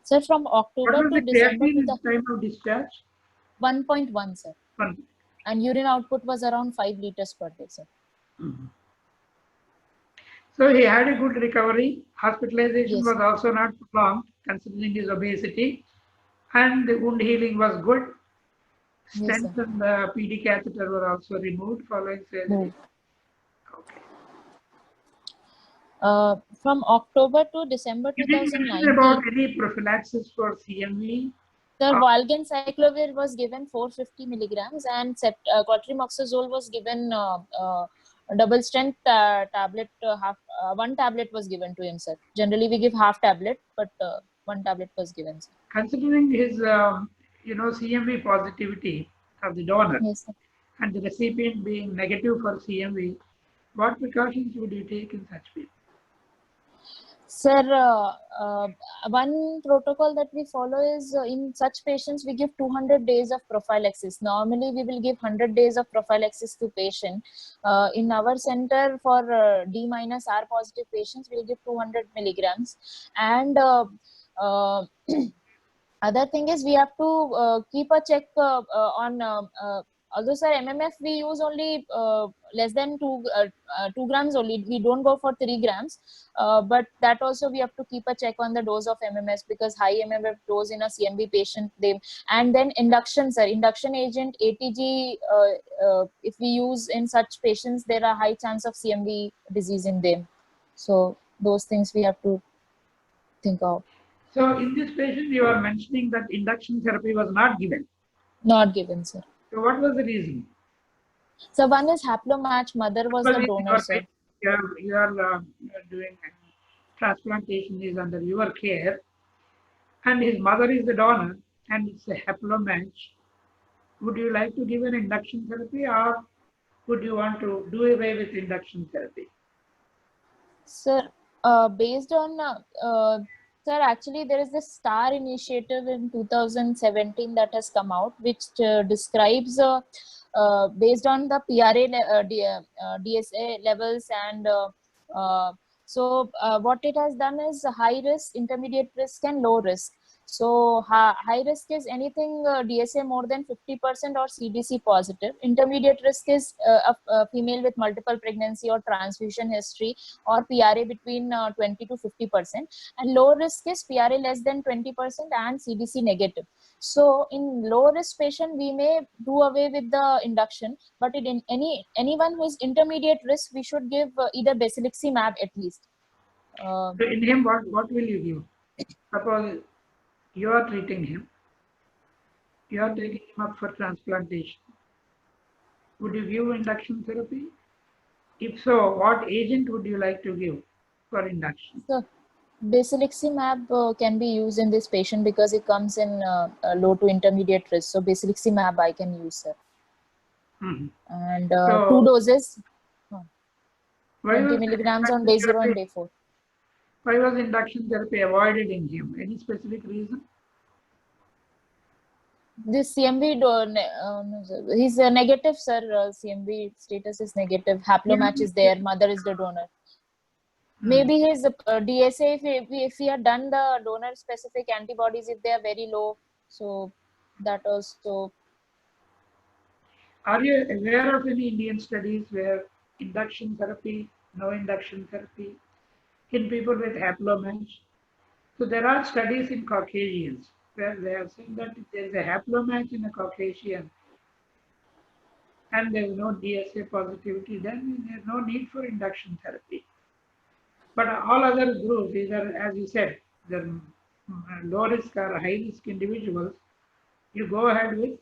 Sir, from What October was to the December creatinine to at the time of discharge? 1.1, sir. 1. And urine output was around 5 liters per day, sir. So he had a good recovery. Hospitalization Yes. was also not prolonged considering his obesity, and the wound healing was good. Yes, Stents sir. and the PD catheter were also removed following surgery. Moved. Okay. From October to December You didn't mention 2019, about any prophylaxis for CMV. sir, valganciclovir was given 450 milligrams and cotrimoxazole was given double strength tablet, one tablet was given to him, sir. Generally we give half tablet, but one tablet was given, sir. Considering his, CMV positivity of the donor Yes, sir. and the recipient being negative for CMV, what precautions would you take in such people? Sir, one protocol that we follow is in such patients, we give 200 days of prophylaxis. Normally, we will give 100 days of prophylaxis to patient. In our center for D minus R positive patients, we'll give 200 milligrams. And other thing is we have to keep a check on although sir MMF we use only less than 2 grams only, we don't go for 3 grams, but that also we have to keep a check on the dose of MMS because high MMF dose in a CMV patient, and then induction, sir, induction agent ATG if we use in such patients, there are high chance of CMV disease in them. So those things we have to think of. So in this patient, you are mentioning that induction therapy was not given. Not given, sir. So what was the reason? So one is haplomatch, mother was the donor, sir. You are doing transplantation is under your care, and his mother is the donor, and it's a haplomatch. Would you like to give an induction therapy, or would you want to do away with induction therapy? Sir, based on sir, actually there is this STAR initiative in 2017 that has come out, which describes based on the PRA DSA levels, and so what it has done is high risk, intermediate risk, and low risk. So high risk is anything DSA more than 50% or CDC positive. Intermediate risk is a female with multiple pregnancy or transfusion history or PRA between 20 to 50%. And low risk is PRA less than 20% and CDC negative. So in low risk patient, we may do away with the induction, but in anyone who is intermediate risk, we should give either basiliximab at least. So in him, what will you give? Suppose you are treating him, you are taking him up for transplantation. Would you give induction therapy? If so, what agent would you like to give for induction? So, basiliximab can be used in this patient because it comes in low to intermediate risk. So, basiliximab I can use, sir. And 2 doses, 20 milligrams on day 0 and day 4. Why was induction therapy avoided in him? Any specific reason? This CMV, he's negative, sir. CMV status is negative. Haplomatch is there. Mother is the donor. Maybe his DSA, if he had done the donor specific antibodies, if they are very low, so that also. Are you aware of any Indian studies where induction therapy, no induction therapy in people with haplomatch? So there are studies in Caucasians where they have seen that if there is a haplomatch in a Caucasian and there is no DSA positivity, then there is no need for induction therapy. But all other groups, either as you said, the low risk or high risk individuals, you go ahead with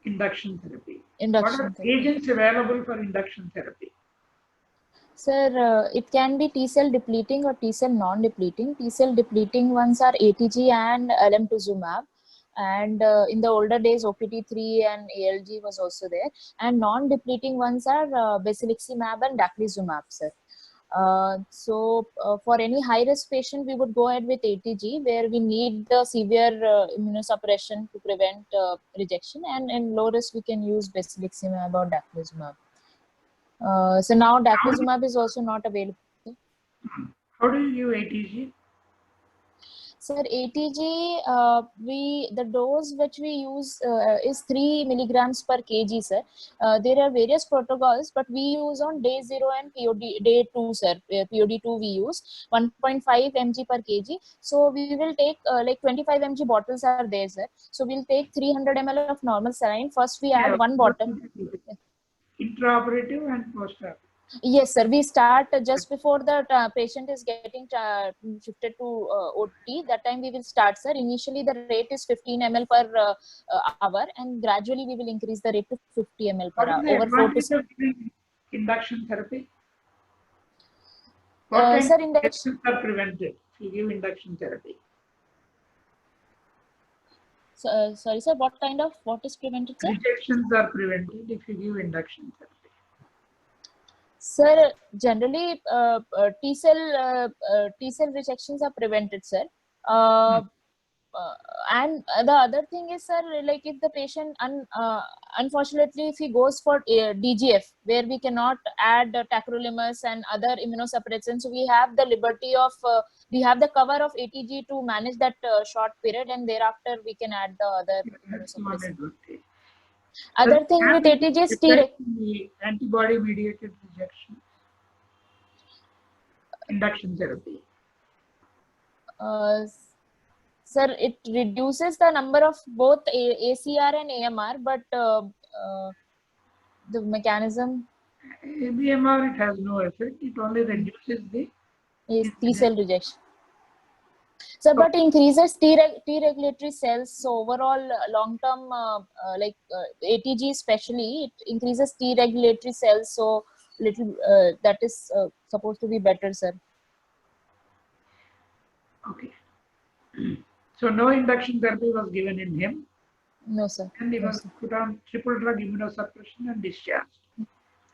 induction therapy. What Induction are therapy. agents available for induction therapy? Sir, it can be T cell depleting or T cell non-depleting. T cell depleting ones are ATG and alemtuzumab. And in the older days, OPT3 and ALG was also there. And non-depleting ones are basiliximab and daclizumab, sir. For any high-risk patient, we would go ahead with ATG, where we need the severe immunosuppression to prevent rejection. And in low risk, we can use basiliximab or daclizumab. So now daclizumab is also not available. How do you give ATG? Sir, ATG, the dose which we use is 3 milligrams per kg, sir. There are various protocols, but we use on day 0 and day 2, sir. POD2 we use 1.5 mg per kg. So we will take like 25 mg bottles are there, sir. So we'll take 300 ml of normal saline. First we add one bottle. Intraoperative and postoperative. Yes, sir. We start just before the patient is getting shifted to OT. That time we will start, sir. Initially, the rate is 15 ml per hour, and gradually we will increase the rate to 50 ml per hour. What is the advantage of giving induction therapy? What kind sir, of infections are prevented if you give induction therapy? Sorry, sir. What is prevented, sir? Rejections are prevented if you give induction therapy. Sir, generally T cell rejections are prevented, sir. And the other thing is, sir, like if the patient unfortunately if he goes for DGF, where we cannot add tacrolimus and other immunosuppressants, so we have the liberty of we have the cover of ATG to manage that short period, and thereafter we can add the other immunosuppressants. Other thing with ATG is the antibody mediated rejection. Induction therapy. Sir, it reduces the number of both ACR and AMR, but the mechanism. ABMR, it has no effect. It only reduces the T cell rejection. So, but increases T regulatory cells. So overall, long term, like ATG especially, it increases T regulatory cells. So little that is supposed to be better, sir. Okay. So no induction therapy was given in him. No, sir. And he was put on triple drug immunosuppression and discharged.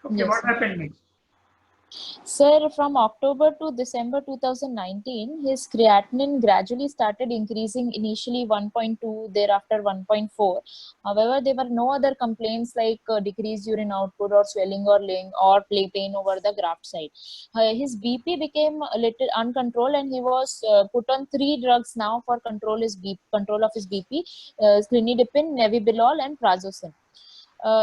Okay, yes, what sir. happened next? Sir, from October to December 2019, his creatinine gradually started increasing, initially 1.2, thereafter 1.4. However, there were no other complaints like decreased urine output or swelling or pain over the graft site. His BP became a little uncontrolled, and he was put on 3 drugs now for control of his BP, clinidipine, nebivolol, and prazosin.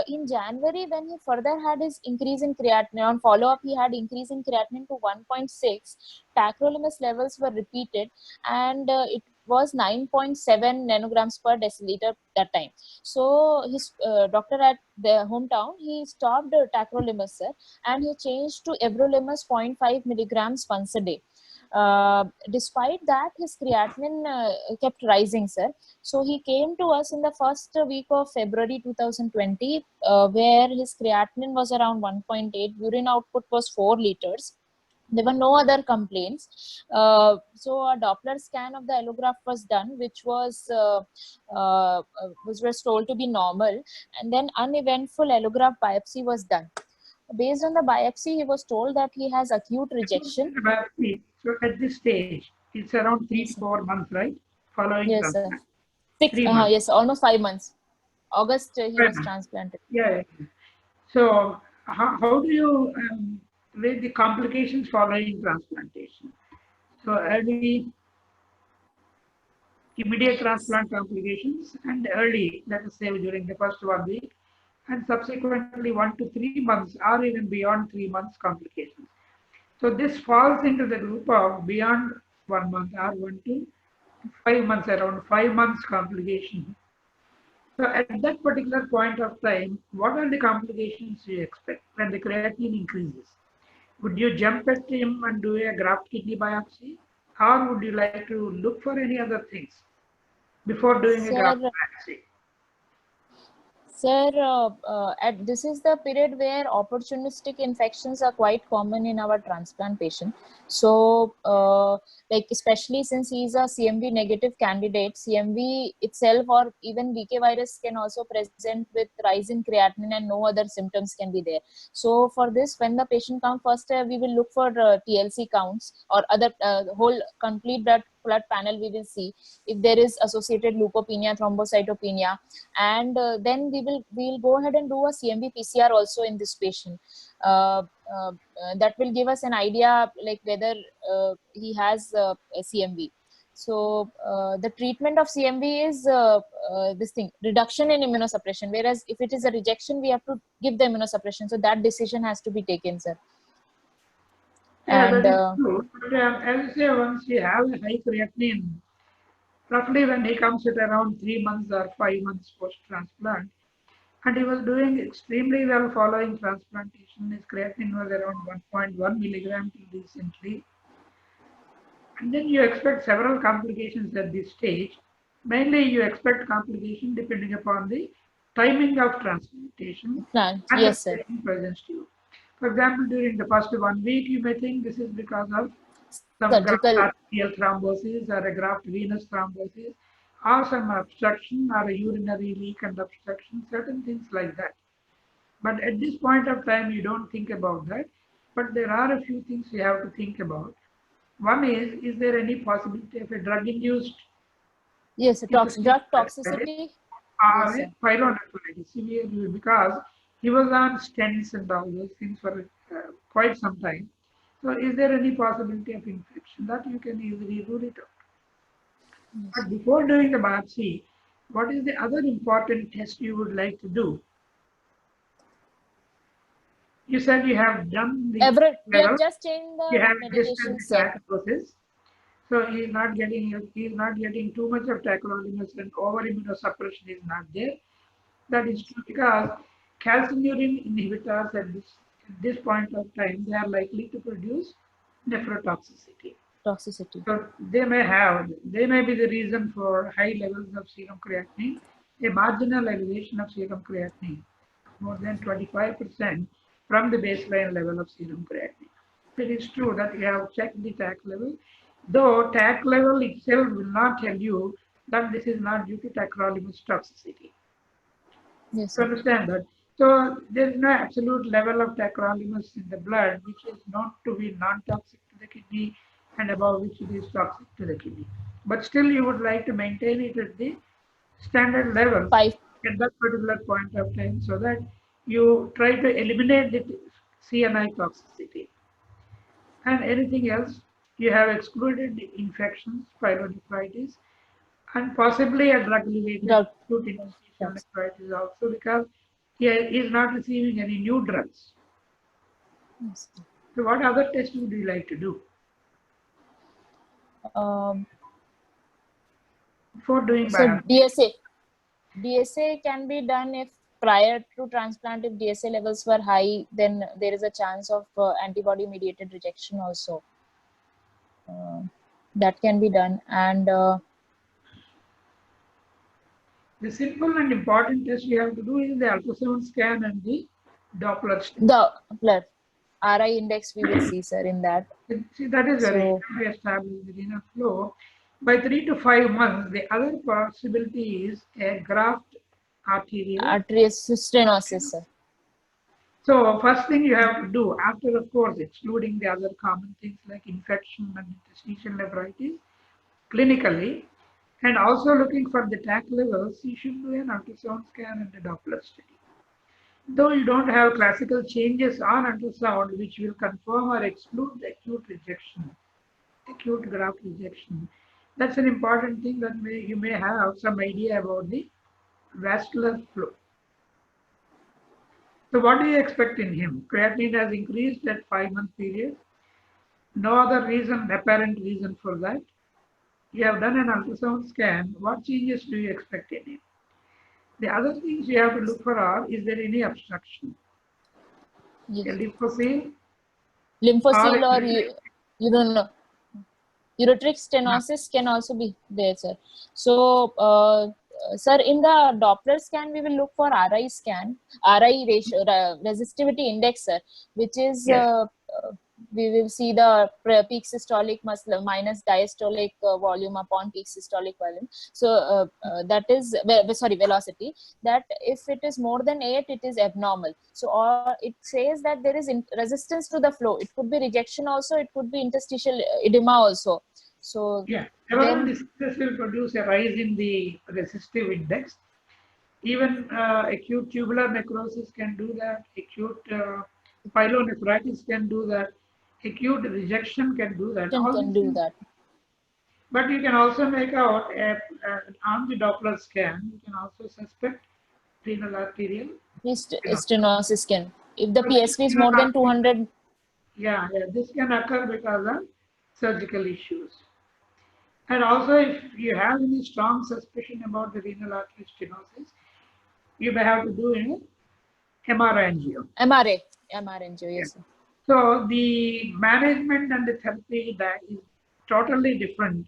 In January, when he further had his increase in creatinine, on follow-up, he had increase in creatinine to 1.6. Tacrolimus levels were repeated, and it was 9.7 nanograms per deciliter that time. So his doctor at the hometown, he stopped tacrolimus, sir, and he changed to everolimus 0.5 milligrams once a day. Despite that, his creatinine kept rising, sir. So he came to us in the first week of February 2020, where his creatinine was around 1.8, urine output was 4 liters. There were no other complaints. So a Doppler scan of the allograft was done, which was told to be normal, and then uneventful allograft biopsy was done. Based on the biopsy, he was told that he has acute rejection. So at this stage, it's around 3 to 4 months, right? Following yes, transplant. 6 months. Yes, almost 5 months. August he was transplanted. Yeah. So how do you with the complications following transplantation. So early, immediate transplant complications and early, let us say during the first 1 week, and subsequently 1 to 3 months or even beyond 3 months complications. So this falls into the group of beyond 1 month or 1 to 5 months, around 5 months complication. So at that particular point of time, what are the complications you expect when the creatinine increases? Would you jump at him and do a graft kidney biopsy? Or would you like to look for any other things before doing a graft Sir, biopsy? Sir, this is the period where opportunistic infections are quite common in our transplant patient. So, like especially since he is a CMV negative candidate, CMV itself or even BK virus can also present with rise in creatinine and no other symptoms can be there. So, for this, when the patient comes first, we will look for TLC counts or other whole complete blood panel. We will see if there is associated leukopenia, thrombocytopenia, and then we'll go ahead and do a CMV PCR also in this patient. That will give us an idea like whether he has a CMV. So the treatment of CMV is this thing, reduction in immunosuppression, whereas if it is a rejection, we have to give the immunosuppression. So that decision has to be taken, sir. Yeah, And that is true. But as you say, once you have a high creatinine, roughly when he comes at around 3 months or 5 months post-transplant, and he was doing extremely well following transplantation. His creatinine was around 1.1 milligram till recently. And then you expect several complications at this stage. Mainly you expect complication depending upon the timing of transplantation and yes, the sir. patient presents to you. For example, during the first 1 week, you may think this is because of some graft Surgical. arterial thrombosis or a graft venous thrombosis or some obstruction or a urinary leak and obstruction, certain things like that. But at this point of time, you don't think about that. But there are a few things you have to think about. One is there any possibility of a drug-induced Yes, drug toxicity. or Yes, a pyelonephritis severely, because he was on stents and all those things for quite some time. So is there any possibility of infection? That you can easily rule it out. yes. But before doing the biopsy, what is the other important test you would like to do? You said you have done the We have just changed you the have adjusted medication, the sir. tachyphylaxis. So he is not getting too much of tacrolimus, and over immunosuppression is not there. That is true because calcineurin inhibitors at this point of time, they are likely to produce nephrotoxicity. Toxicity. So they may be the reason for high levels of serum creatinine, a marginal elevation of serum creatinine, more than 25% from the baseline level of serum creatinine. It is true that you have checked the TAC level, though TAC level itself will not tell you that this is not due to tacrolimus toxicity. Yes, To understand that. So there is no absolute level of tacrolimus in the blood which is known to be non-toxic to the kidney and above which it is toxic to the kidney. But still you would like to maintain it at the standard level 5. at that particular point of time so that you try to eliminate the CNI toxicity. And anything else, you have excluded the infections, pyelonephritis, and possibly a drug-related acute interstitial nephritis also, because he is not receiving any new drugs. Yes. So what other tests would you like to do before doing So biopsy? DSA can be done if prior to transplant, if DSA levels were high, then there is a chance of antibody mediated rejection also. That can be done. And The simple and important test you have to do is the ultrasound scan and the Doppler study. the blood RI index we will see, sir, in that. See, that is very established within a flow. By 3 to 5 months, the other possibility is a graft arterial stenosis, sir. So first thing you have to do, after of course excluding the other common things like infection and interstitial nephritis, clinically, and also looking for the TAC levels, you should do an ultrasound scan and a Doppler study. Though you don't have classical changes on ultrasound which will confirm or exclude the acute rejection, acute graft rejection. That's an important thing that you may have some idea about the vascular flow. So what do you expect in him? Creatinine has increased at 5-month period. No other reason, apparent reason for that. You have done an ultrasound scan. What changes do you expect in him? The other things you have to look for are, is there any obstruction? Yes. A lymphocyte? Lymphocyte or you don't know. Ureteric stenosis can also be there, sir. So, sir, in the Doppler scan, we will look for RI scan, RI ratio, resistivity index, sir, which is, Yes. we will see the peak systolic muscle minus diastolic volume upon peak systolic volume. So, that is, sorry, velocity, that if it is more than 8, it is abnormal. So, or it says that there is resistance to the flow. It could be rejection also, it could be interstitial edema also. So, Yeah, several then, diseases will produce a rise in the resistive index. Even acute tubular necrosis can do that. Acute pyelonephritis can do that. Acute rejection can do that. All can these do things. that. But you can also make out on the Doppler scan, you can also suspect renal arterial Stenosis can. If the So this PSV is renal more than arterial- 200, Yeah, this can occur because of surgical issues. And also, if you have any strong suspicion about the renal artery stenosis, you may have to do an MRI angio. MRA, angio, yes, sir. So the management and the therapy that is totally different.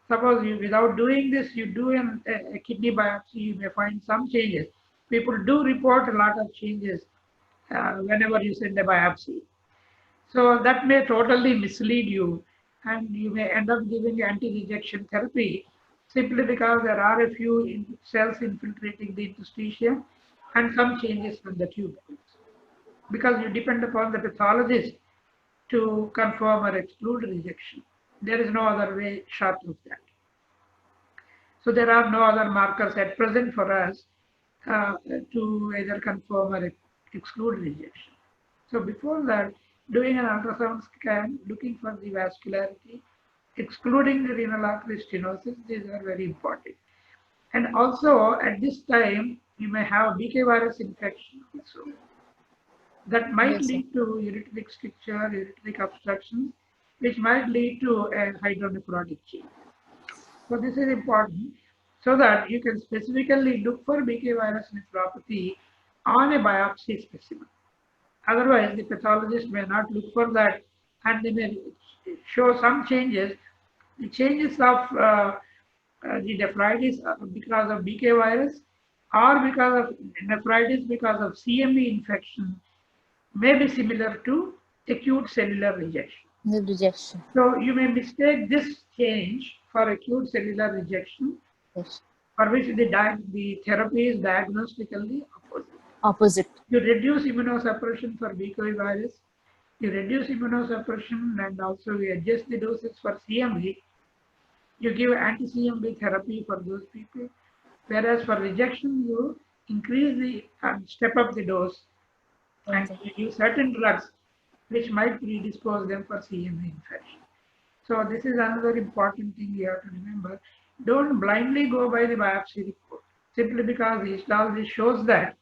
Suppose you, without doing this, you do a kidney biopsy, you may find some changes. People do report a lot of changes whenever you send a biopsy. So that may totally mislead you, and you may end up giving anti-rejection therapy simply because there are a few cells infiltrating the interstitium and some changes from the tubules. Because you depend upon the pathologist to confirm or exclude rejection. There is no other way short of that. So there are no other markers at present for us to either confirm or exclude rejection. So before that, doing an ultrasound scan, looking for the vascularity, excluding the renal artery stenosis, these are very important. And also at this time, you may have BK virus infection also. That might Yes, lead to ureteric stricture, ureteric obstructions, which might lead to a hydronephrotic change. So this is important so that you can specifically look for BK virus nephropathy on a biopsy specimen. Otherwise, the pathologist may not look for that and they may show some changes. The changes of the nephritis because of BK virus or because of nephritis because of CMV infection may be similar to acute cellular rejection. the rejection. So you may mistake this change for acute cellular rejection, Yes. for which the therapy is diagnostically opposite. Opposite. You reduce immunosuppression for BK virus, you reduce immunosuppression and also you adjust the doses for CMV. You give anti-CMV therapy for those people, whereas for rejection, you increase the step up the dose and you use certain drugs which might predispose them for CMV infection. So this is another important thing you have to remember. Don't blindly go by the biopsy report. Simply because the histology shows that,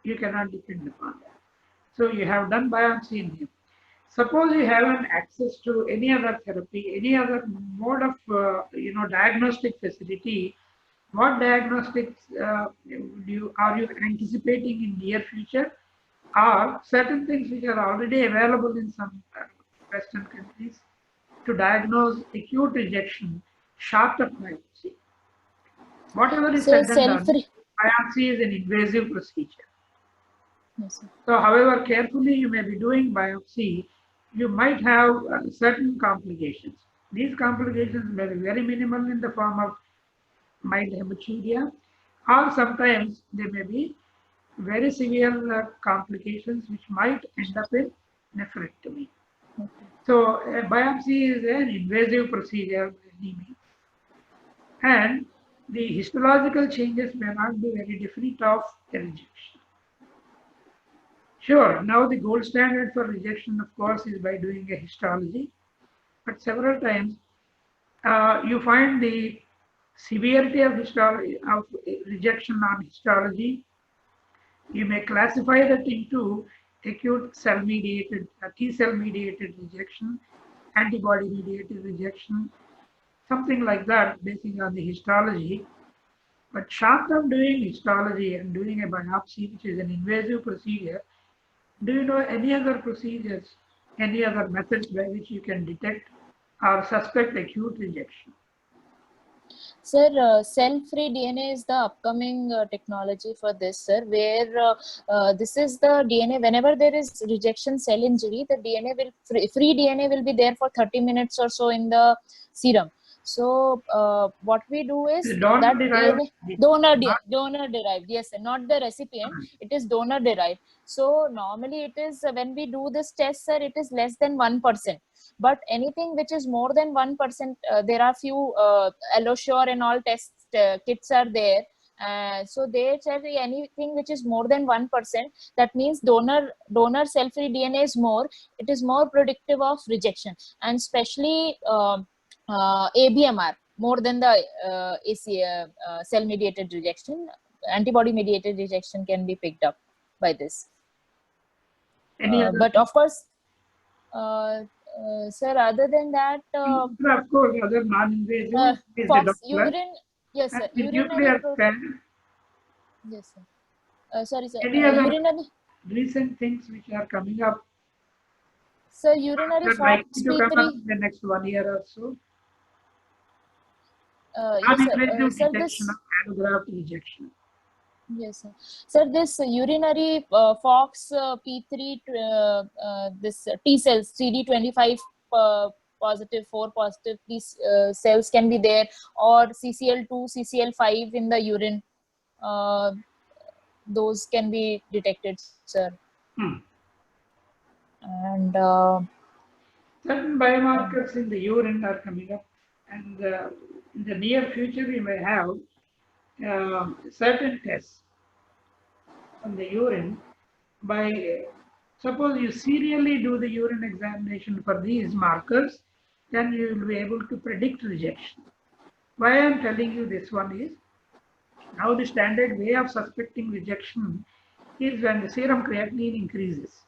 you cannot depend upon that. So you have done biopsy in him. Suppose you haven't access to any other therapy, any other mode of diagnostic facility. What diagnostics are you anticipating in near future? Are certain things which are already available in some Western countries to diagnose acute rejection short of biopsy. Whatever is So said and done, biopsy is an invasive procedure. Yes, So however carefully you may be doing biopsy, you might have certain complications. These complications may be very minimal in the form of mild hematuria, or sometimes they may be very severe complications which might end up in nephrectomy. So a biopsy is an invasive procedure by any means. And the histological changes may not be very different of a rejection. Sure. Now the gold standard for rejection, of course, is by doing a histology. But several times you find the severity of rejection on histology. You may classify that into acute cell-mediated, T-cell-mediated rejection, antibody-mediated rejection, something like that, based on the histology. But short of doing histology and doing a biopsy, which is an invasive procedure, do you know any other procedures, any other methods by which you can detect or suspect acute rejection? Sir, cell-free DNA is the upcoming technology for this, sir, where this is the DNA, whenever there is rejection cell injury, the DNA will, free DNA will be there for 30 minutes or so in the serum. So what we do is that DNA, donor derived, yes, sir, not the recipient, it is donor derived. So normally it is, when we do this test, sir, it is less than 1%. But anything which is more than 1%, there are few Allosure and all test kits are there. So they say anything which is more than 1%, that means donor cell-free DNA is more, it is more predictive of rejection, and especially ABMR more than the cell-mediated rejection. Antibody-mediated rejection can be picked up by this. But of course, sir, other than that, of course, other non-invasive is Fox, the urine, yes, sir. nuclear scan. Yes, sir. Sorry, sir. Any other Urinary recent things which are coming up? So urinary Fox P3 in the next 1 year or so. Yes, sir. Sir, this allograft rejection. Yes, sir. Sir, this urinary Fox P3, this T cells, CD25 positive, 4 positive, these cells can be there, or CCL2, CCL5 in the urine. Those can be detected, sir. And certain biomarkers in the urine are coming up, and in the near future we may have certain tests on the urine. By suppose you serially do the urine examination for these markers, then you will be able to predict rejection. Why I am telling you this one is, now the standard way of suspecting rejection is when the serum creatinine increases.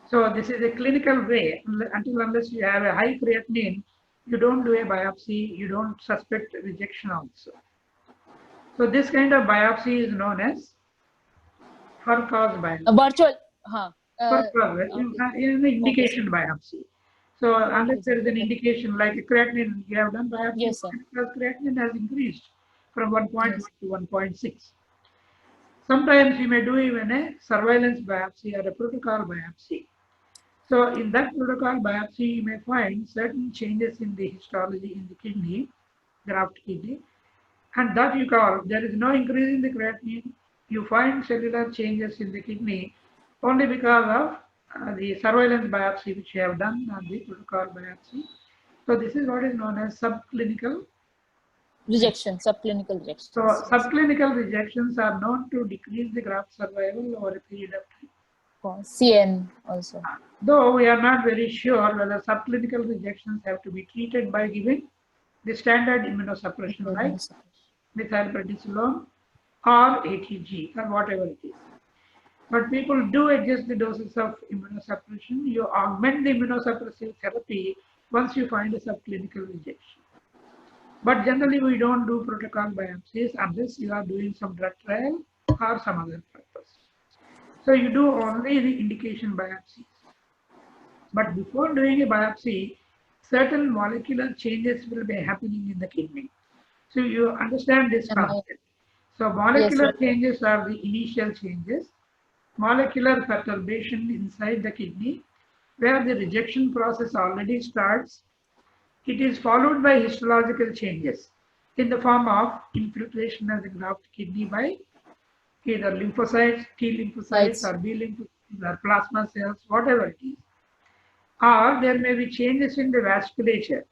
So this is a clinical way. Until unless you have a high creatinine, you don't do a biopsy, you don't suspect rejection also. So this kind of biopsy is known as for-cause biopsy. Virtual, indication biopsy. So unless there is an indication like a creatinine, you have done biopsy, yes, sir, because creatinine has increased from 1.1 to 1.6. Sometimes you may do even a surveillance biopsy or a protocol biopsy. So in that protocol biopsy, you may find certain changes in the histology in the kidney, graft kidney, and that you call, there is no increase in the creatinine. You find cellular changes in the kidney only because of the surveillance biopsy which you have done on the protocol biopsy. So this is what is known as subclinical rejection, subclinical rejection. So subclinical rejections are known to decrease the graft survival over a period of time. CN also. Though we are not very sure whether subclinical rejections have to be treated by giving the standard immunosuppression like methylprednisolone or ATG or whatever it is. But people do adjust the doses of immunosuppression. You augment the immunosuppressive therapy once you find a subclinical rejection. But generally we don't do protocol biopsies unless you are doing some drug trial or some other purpose. So you do only the indication biopsies. But before doing a biopsy, certain molecular changes will be happening in the kidney. So you understand this concept. So molecular changes are the initial changes. Molecular perturbation inside the kidney, where the rejection process already starts. It is followed by histological changes in the form of infiltration of the graft kidney by either lymphocytes, T lymphocytes, or B lymphocytes, or plasma cells, whatever it is. Or there may be changes in the vasculature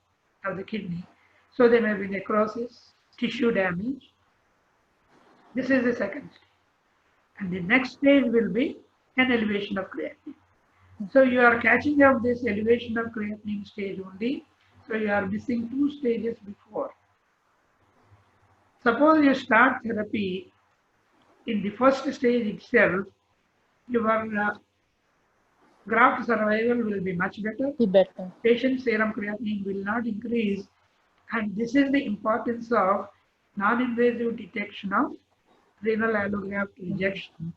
of the kidney. So there may be necrosis, tissue damage. This is the second stage. And the next stage will be and elevation of creatinine. So you are catching up this elevation of creatinine stage only. So you are missing 2 stages before. Suppose you start therapy in the first stage itself, your graft survival will be much better. Be better. Patient serum creatinine will not increase. And this is the importance of non-invasive detection of renal allograft rejection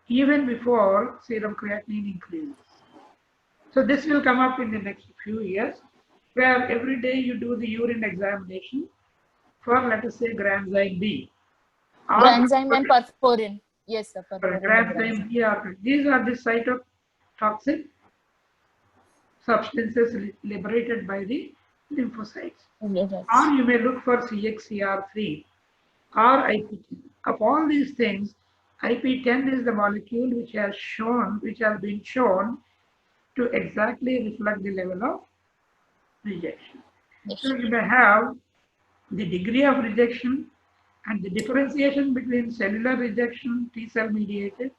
even before serum creatinine increases. So this will come up in the next few years, where every day you do the urine examination for, let us say, granzyme B. Granzyme and perforin. Yes, sir. Granzyme B are, these are the cytotoxic substances liberated by the lymphocytes. Or you may look for CXCR3 or IP10. Of all these things, IP10 is the molecule which has been shown to exactly reflect the level of rejection. Yes. So you may have the degree of rejection, and the differentiation between cellular rejection, T-cell mediated,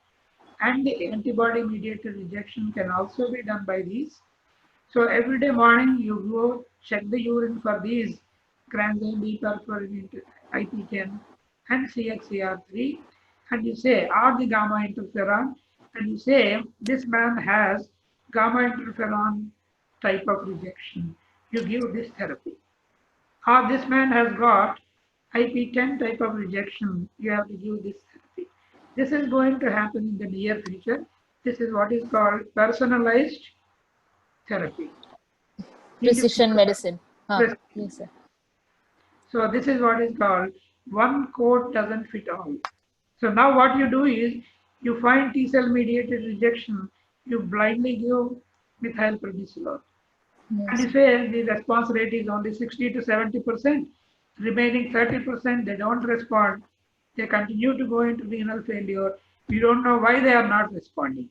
and the antibody mediated rejection can also be done by these. So every day morning you go check the urine for these granzyme B, perforin, IP10 and CXCR3, and you say, are the gamma interferon, and you say this man has gamma interferon type of rejection, you give this therapy. Or this man has got IP10 type of rejection, you have to give this therapy. This is going to happen in the near future. This is what is called personalized therapy. Precision medicine. Yes, sir. So this is what is called one coat doesn't fit all. So now what you do is you find T-cell mediated rejection, you blindly give methylprednisolone. Yes. And you say the response rate is only 60 to 70%. Remaining 30%, they don't respond. They continue to go into renal failure. You don't know why they are not responding.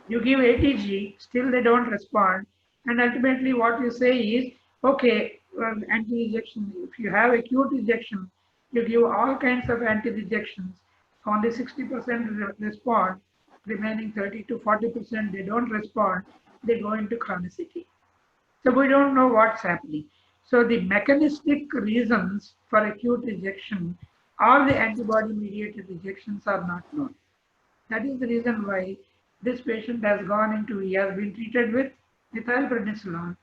You give ATG, still they don't respond. And ultimately what you say is, okay, well, anti-rejection, if you have acute rejection, you give all kinds of anti-rejections, only 60% respond, remaining 30 to 40% they don't respond, they go into chronicity. So we don't know what's happening. So the mechanistic reasons for acute rejection or the antibody-mediated rejections are not known. That is the reason why this patient has gone into, he has been treated with methylprednisolone.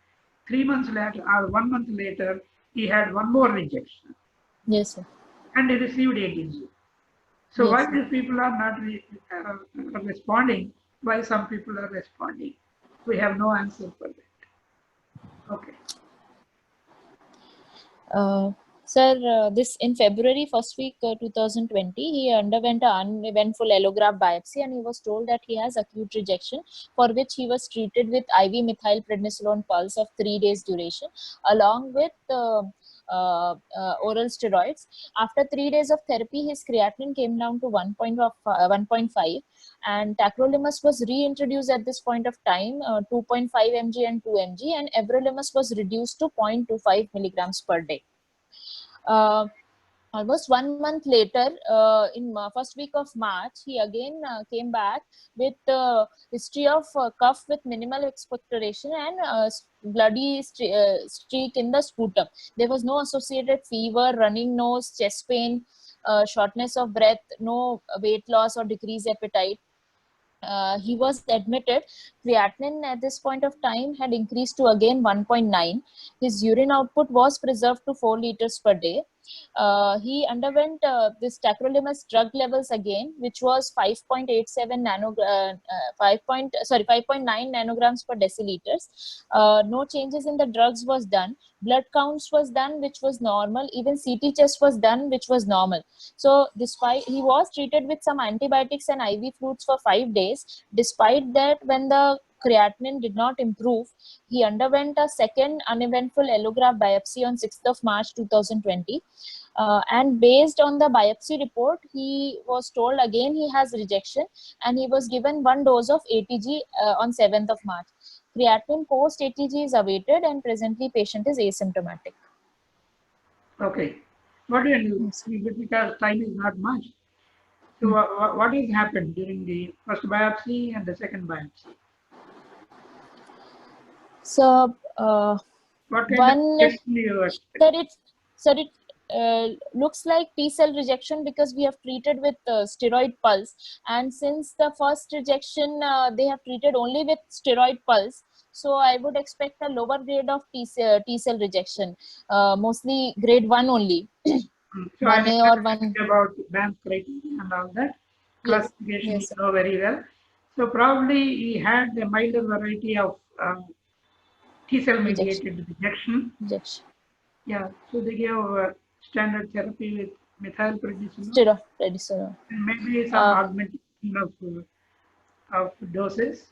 3 months later or 1 month later, he had one more rejection. Yes, sir. And he received ATG. So Yes, why sir. these people are not responding, why some people are responding? We have no answer for that. Okay. Sir, this in February first week 2020, he underwent an uneventful allograft biopsy, and he was told that he has acute rejection, for which he was treated with IV methylprednisolone pulse of 3 days duration, along with oral steroids. After 3 days of therapy, his creatinine came down to 1.5, and tacrolimus was reintroduced at this point of time, 2.5 mg and 2 mg, and everolimus was reduced to 0.25 milligrams per day. Almost 1 month later, in first week of March, he again came back with history of cough with minimal expectoration and bloody streak in the sputum. There was no associated fever, running nose, chest pain, shortness of breath, no weight loss or decreased appetite. He was admitted. Creatinine at this point of time had increased to again 1.9. His urine output was preserved to 4 liters per day. He underwent this tacrolimus drug levels again, which was 5.87 5.9 nanograms per deciliters. No changes in the drugs was done. Blood counts was done, which was normal. Even CT chest was done, which was normal. So despite, he was treated with some antibiotics and IV fluids for 5 days. Despite that, when the creatinine did not improve, he underwent a second uneventful allograft biopsy on 6th of March 2020. And based on the biopsy report, he was told again he has rejection, and he was given 1 dose of ATG on 7th of March. Creatinine post ATG is awaited, and presently patient is asymptomatic. Okay. What do you do? Because time is not much. So what has happened during the first biopsy and the second biopsy? So What kind one, of rejection do you expect? it looks like T cell rejection because we have treated with steroid pulse, and since the first rejection they have treated only with steroid pulse, so I would expect a lower grade of T cell rejection, mostly grade 1 only. So I 1A or 1. about BAMS criteria and all that Yes, classification yes, you sir. know very well. So probably he had a milder variety of T cell mediated rejection. Rejection. Yeah, so they gave standard therapy with methylprednisolone Steroid prednisone. and maybe some augmentation of doses.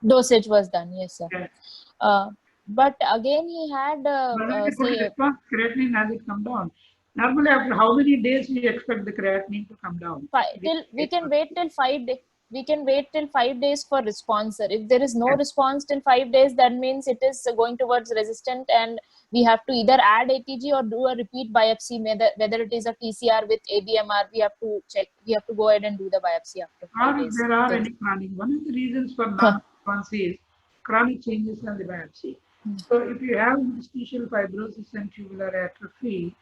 Dosage was done, yes, sir. Yeah. But again, he had But then a good say response, creatinine has it come down. Normally, after how many days do you expect the creatinine to come down? till we can wait till 5 days. We can wait till 5 days for response, sir. If there is no response till 5 days, that means it is going towards resistant, and we have to either add ATG or do a repeat biopsy. Whether it is a TCR with ABMR, we have to check. We have to go ahead and do the biopsy after Or 5 if days. there are Then, any chronic, one of the reasons for non-response is chronic changes on the biopsy. So if you have interstitial fibrosis and tubular atrophy,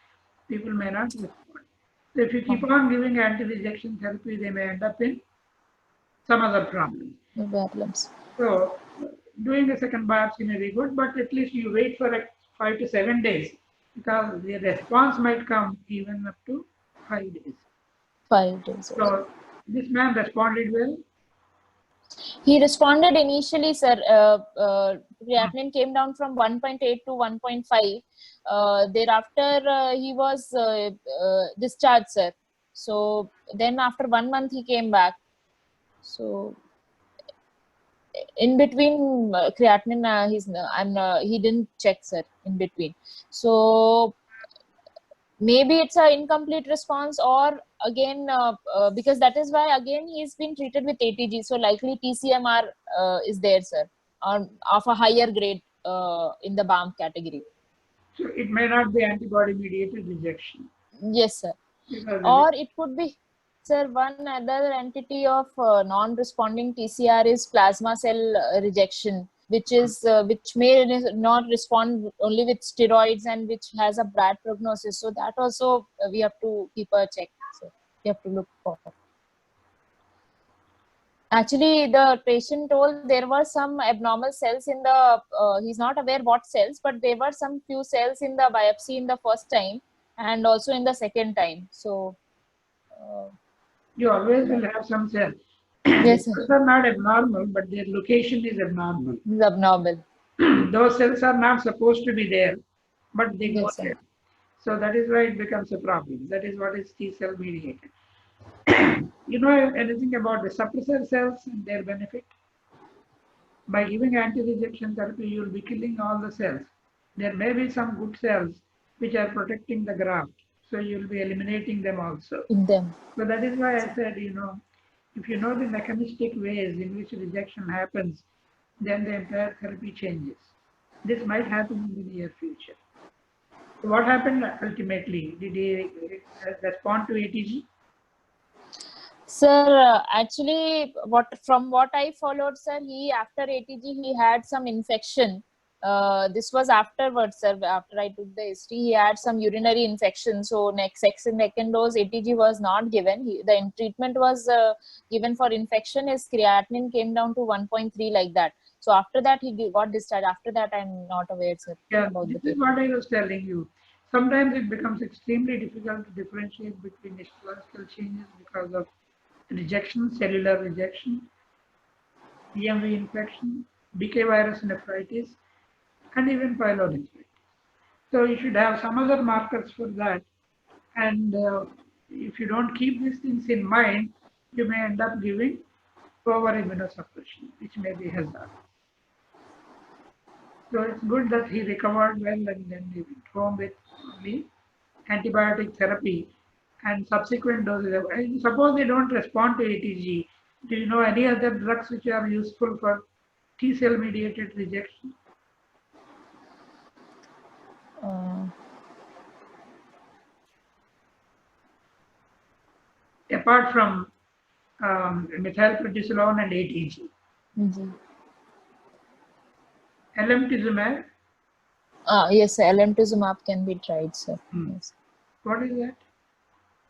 people may not respond. So if you keep on giving anti-rejection therapy, they may end up in some other problem. no problems. So doing a second biopsy may be good, but at least you wait for 5 to 7 days because the response might come even up to 5 days. 5 days. Also. So this man responded well. He responded initially, sir. Creatinine came down from 1.8 to 1.5. Thereafter, he was discharged, sir. So then after 1 month, he came back. So in between creatinine, he didn't check, sir, in between. So maybe it's a incomplete response, or again because that is why again he's been treated with ATG, so likely TCMR is there, sir, of a higher grade in the BAM category. So it may not be antibody mediated rejection. Yes, sir. Or it could be, sir, one other entity of non-responding TCR is plasma cell rejection, which may not respond only with steroids and which has a bad prognosis. So that also we have to keep a check. So we have to look for. Actually, the patient told there were some abnormal cells in the. He's not aware what cells, but there were some few cells in the biopsy in the first time and also in the second time. So. You always will have some cells. Yes, sir. Cells are not abnormal, but their location is abnormal. It's abnormal. Those cells are not supposed to be there, but they go Yes, sir. there. So that is why it becomes a problem. That is what is T cell mediated. You know anything about the suppressor cells and their benefit? By giving anti-rejection therapy, you will be killing all the cells. There may be some good cells which are protecting the graft, so you will be eliminating them also. In them. So that is why I said, if you know the mechanistic ways in which rejection happens, then the entire therapy changes. This might happen in the near future. So what happened ultimately? Did he respond to ATG? Sir, actually, from what I followed, sir, after ATG he had some infection. This was afterwards, sir. After I took the history, he had some urinary infection. So second dose ATG was not given. The treatment was given for infection. His creatinine came down to 1.3 like that. So after that he got discharged. After that, I'm not aware, sir. Yeah, about this is what I was telling you. Sometimes it becomes extremely difficult to differentiate between histological changes because of rejection, cellular rejection, PMV infection, BK virus nephritis, and even pyelonephritis. So you should have some other markers for that. And if you don't keep these things in mind, you may end up giving over immunosuppression, which may be hazardous. So it's good that he recovered well and then he went home with only antibiotic therapy and subsequent doses. Suppose they don't respond to ATG, do you know any other drugs which are useful for T cell mediated rejection? Apart from methylprednisolone and ATG. Mhm. Alemtuzumab, Yes, sir. Alemtuzumab can be tried, sir. Yes. what is that?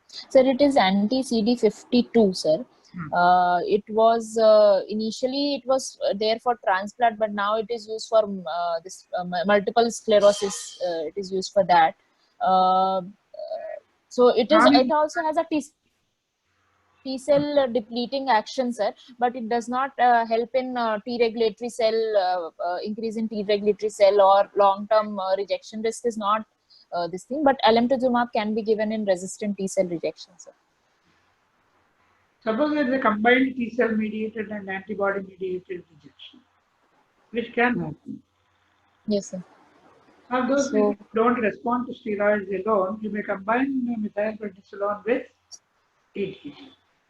Sir, it is anti-CD52, sir. It was initially it was there for transplant, but now it is used for this multiple sclerosis. It is used for that. So it is. It also has a T cell depleting action, sir, but it does not help in T regulatory cell increase in T regulatory cell or long term rejection risk is not this thing. But alemtuzumab can be given in resistant T cell rejection, sir. Suppose there is a combined T cell mediated and antibody mediated rejection, which can happen. Yes, sir. Now, those people who don't respond to steroids alone, you may combine methylprednisolone with ATG.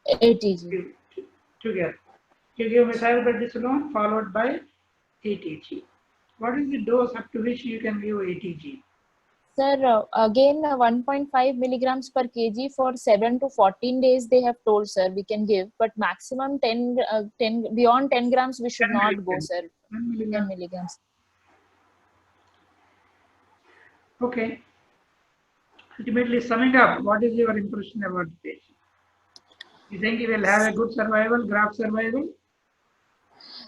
ATG. Together. You give methylprednisolone followed by ATG. What is the dose up to which you can give ATG? Sir, again 1.5 milligrams per kg for 7 to 14 days they have told, sir, we can give, but maximum 10 beyond 10 grams we should not go, sir. 10 milligrams. Okay. Ultimately, summing up, what is your impression about the patient? You think he will have a good survival, graft survival?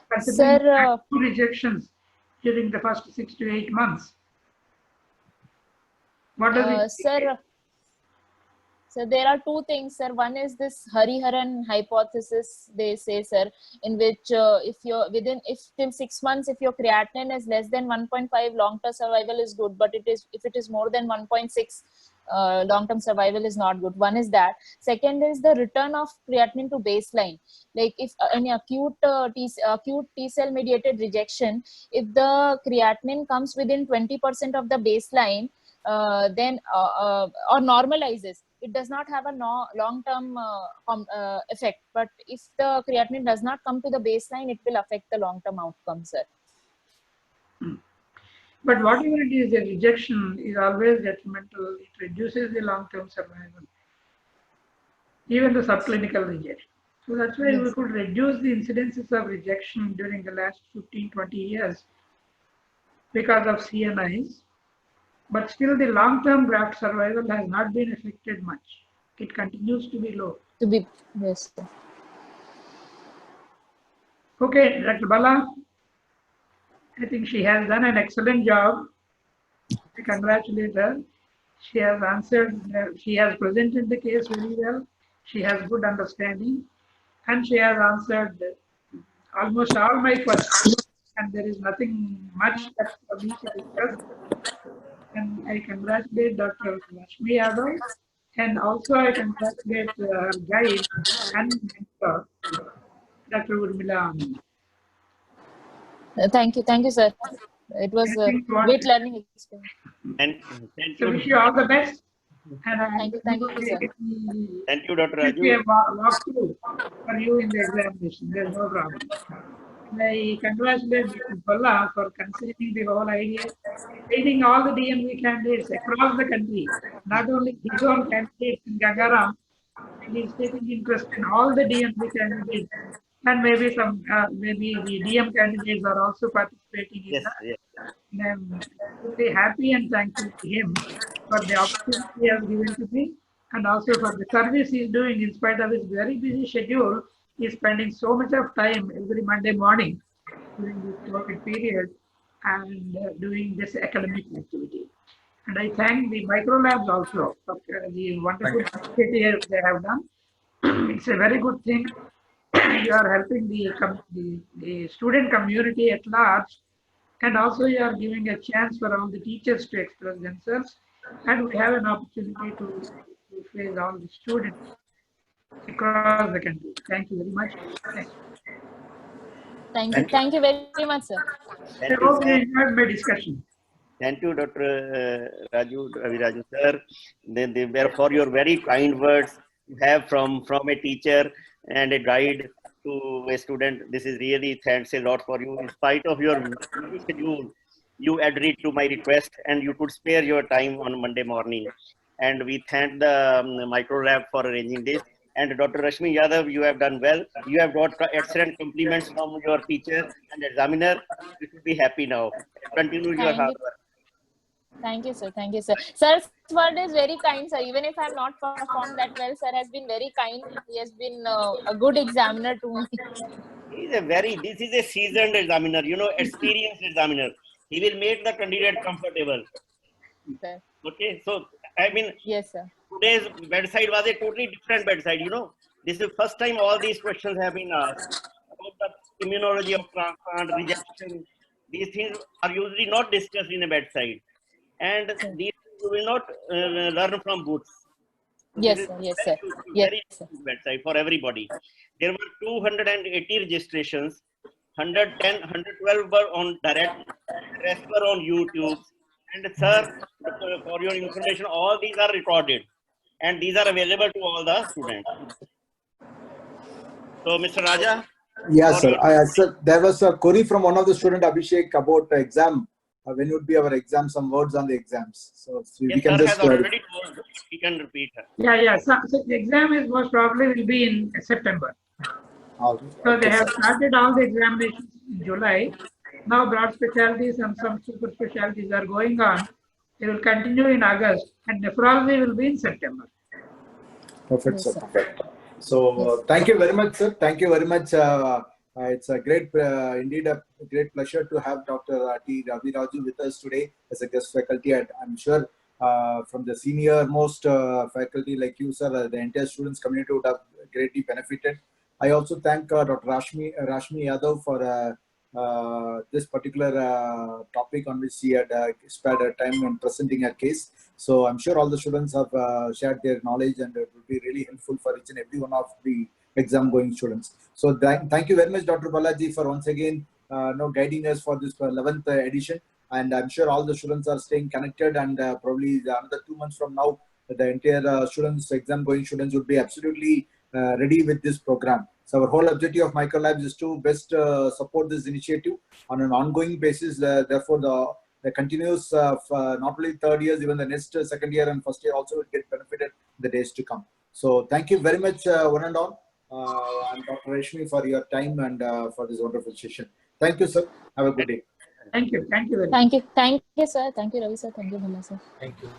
Considering Sir, 2 rejections during the first 6 to 8 months. What does it sir, so there are two things, sir. One is this Hariharan hypothesis, they say, sir, in which if till 6 months, if your creatinine is less than 1.5, long-term survival is good. But if it is more than 1.6, long-term survival is not good. One is that. Second is the return of creatinine to baseline. Like if in acute T cell mediated rejection, if the creatinine comes within 20% of the baseline, then or normalizes, it does not have a long-term effect. But if the creatinine does not come to the baseline, it will affect the long-term outcome, sir. But whatever it is, the rejection is always detrimental. It reduces the long-term survival, even the subclinical rejection. So that's why we could reduce the incidences of rejection during the last 15-20 years because of CNIs. But still the long-term graft survival has not been affected much. It continues to be low. Yes, sir. Okay, Dr. Bala, I think she has done an excellent job. I congratulate her. She has answered, she has presented the case very well. She has good understanding and she has answered almost all my questions, and there is nothing much left for me to discuss. And I congratulate Dr. Lakshmi Yadav, and also I congratulate her guide and mentor, Dr. Urmila Anand. Thank you, sir. It was a great learning experience. Thank So you. wish you all the best. And Thank you, sir. Thank you, Dr. It will be Raju. a walkthrough for you in the examination. There's no problem. And I congratulate Dr. Balla for considering the whole idea, training all the DNV candidates across the country, not only his own candidates in Gangaram. He's taking interest in all the DNV candidates, and maybe maybe the DM candidates are also participating in Yes, that. yes. And I'm very happy and thankful to him for the opportunity he has given to me, and also for the service he's doing in spite of his very busy schedule. He's spending so much of time every Monday morning during this COVID period and doing this academic activity. And I thank the microlabs also for the wonderful activity they have done. It's a very good thing. You are helping the student community at large, and also you are giving a chance for all the teachers to express themselves, and we have an opportunity to face all the students across the country. Thank you very much. Thank you very much, sir. I hope you enjoyed my discussion. Thank you, Dr. Raviraju, sir. They were for your very kind words you have from a teacher and a guide to a student. This is really thanks a lot for you. In spite of your busy schedule, you agreed to my request and you could spare your time on Monday morning. And we thank the Micro Lab for arranging this. And Dr. Rashmi Yadav, you have done well. You have got excellent compliments from your teacher and examiner. You should be happy now. Continue your hard work. Thank you, sir. Thank you, sir. Sir's word is very kind, sir. Even if I'm not performed that well, sir has been very kind. He has been a good examiner to me. This is a seasoned examiner, experienced examiner. He will make the candidate comfortable. Sir. Okay, so I mean, yes, sir. Today's bedside was a totally different bedside. This is the first time all these questions have been asked about the immunology of transplant, rejection. These things are usually not discussed in a bedside, and these you will not learn from books. So yes, sir. Yes, sir. Very bedside for everybody. There were 280 registrations, 110, 112 were on direct, the rest were on YouTube. And sir, for your information, all these are recorded and these are available to all the students. So, Mr. Raja? Yes, sir. Sir, there was a query from one of the student, Abhishek, about the exam. When would be our exam? Some words on the exams. So yes, we can sir just. Has already told. He can repeat. Yeah. So the exam is most probably will be in September. So they have started all the examinations in July. Now broad specialties and some super specialties are going on. They will continue in August, and nephrology will be in September. Perfect, sir. Perfect. So thank you very much, sir. Thank you very much. It's a great, indeed, a great pleasure to have Dr. T. Ravi Raju with us today as a guest faculty. And I'm sure from the senior most faculty like you, sir, the entire students community would have greatly benefited. I also thank Dr. Rashmi Yadav for this particular topic on which she had spared her time in presenting her case. So I'm sure all the students have shared their knowledge, and it will be really helpful for each and every one of the exam going students. So thank you very much, Dr. Balaji, for once again guiding us for this 11th edition. And I'm sure all the students are staying connected, and probably another 2 months from now, the entire exam going students would be absolutely ready with this program. So our whole objective of Microlabs is to best support this initiative on an ongoing basis. Therefore, the continuous not only third years, even the next second year and first year also will get benefited in the days to come. So thank you very much, one and all, and Dr. Rashmi, for your time and for this wonderful session. Thank you, sir. Have a good day. Thank you. Thank you very much. Thank you. Thank you, sir. Thank you, Ravi, sir. Thank you, Bhala, sir. Thank you.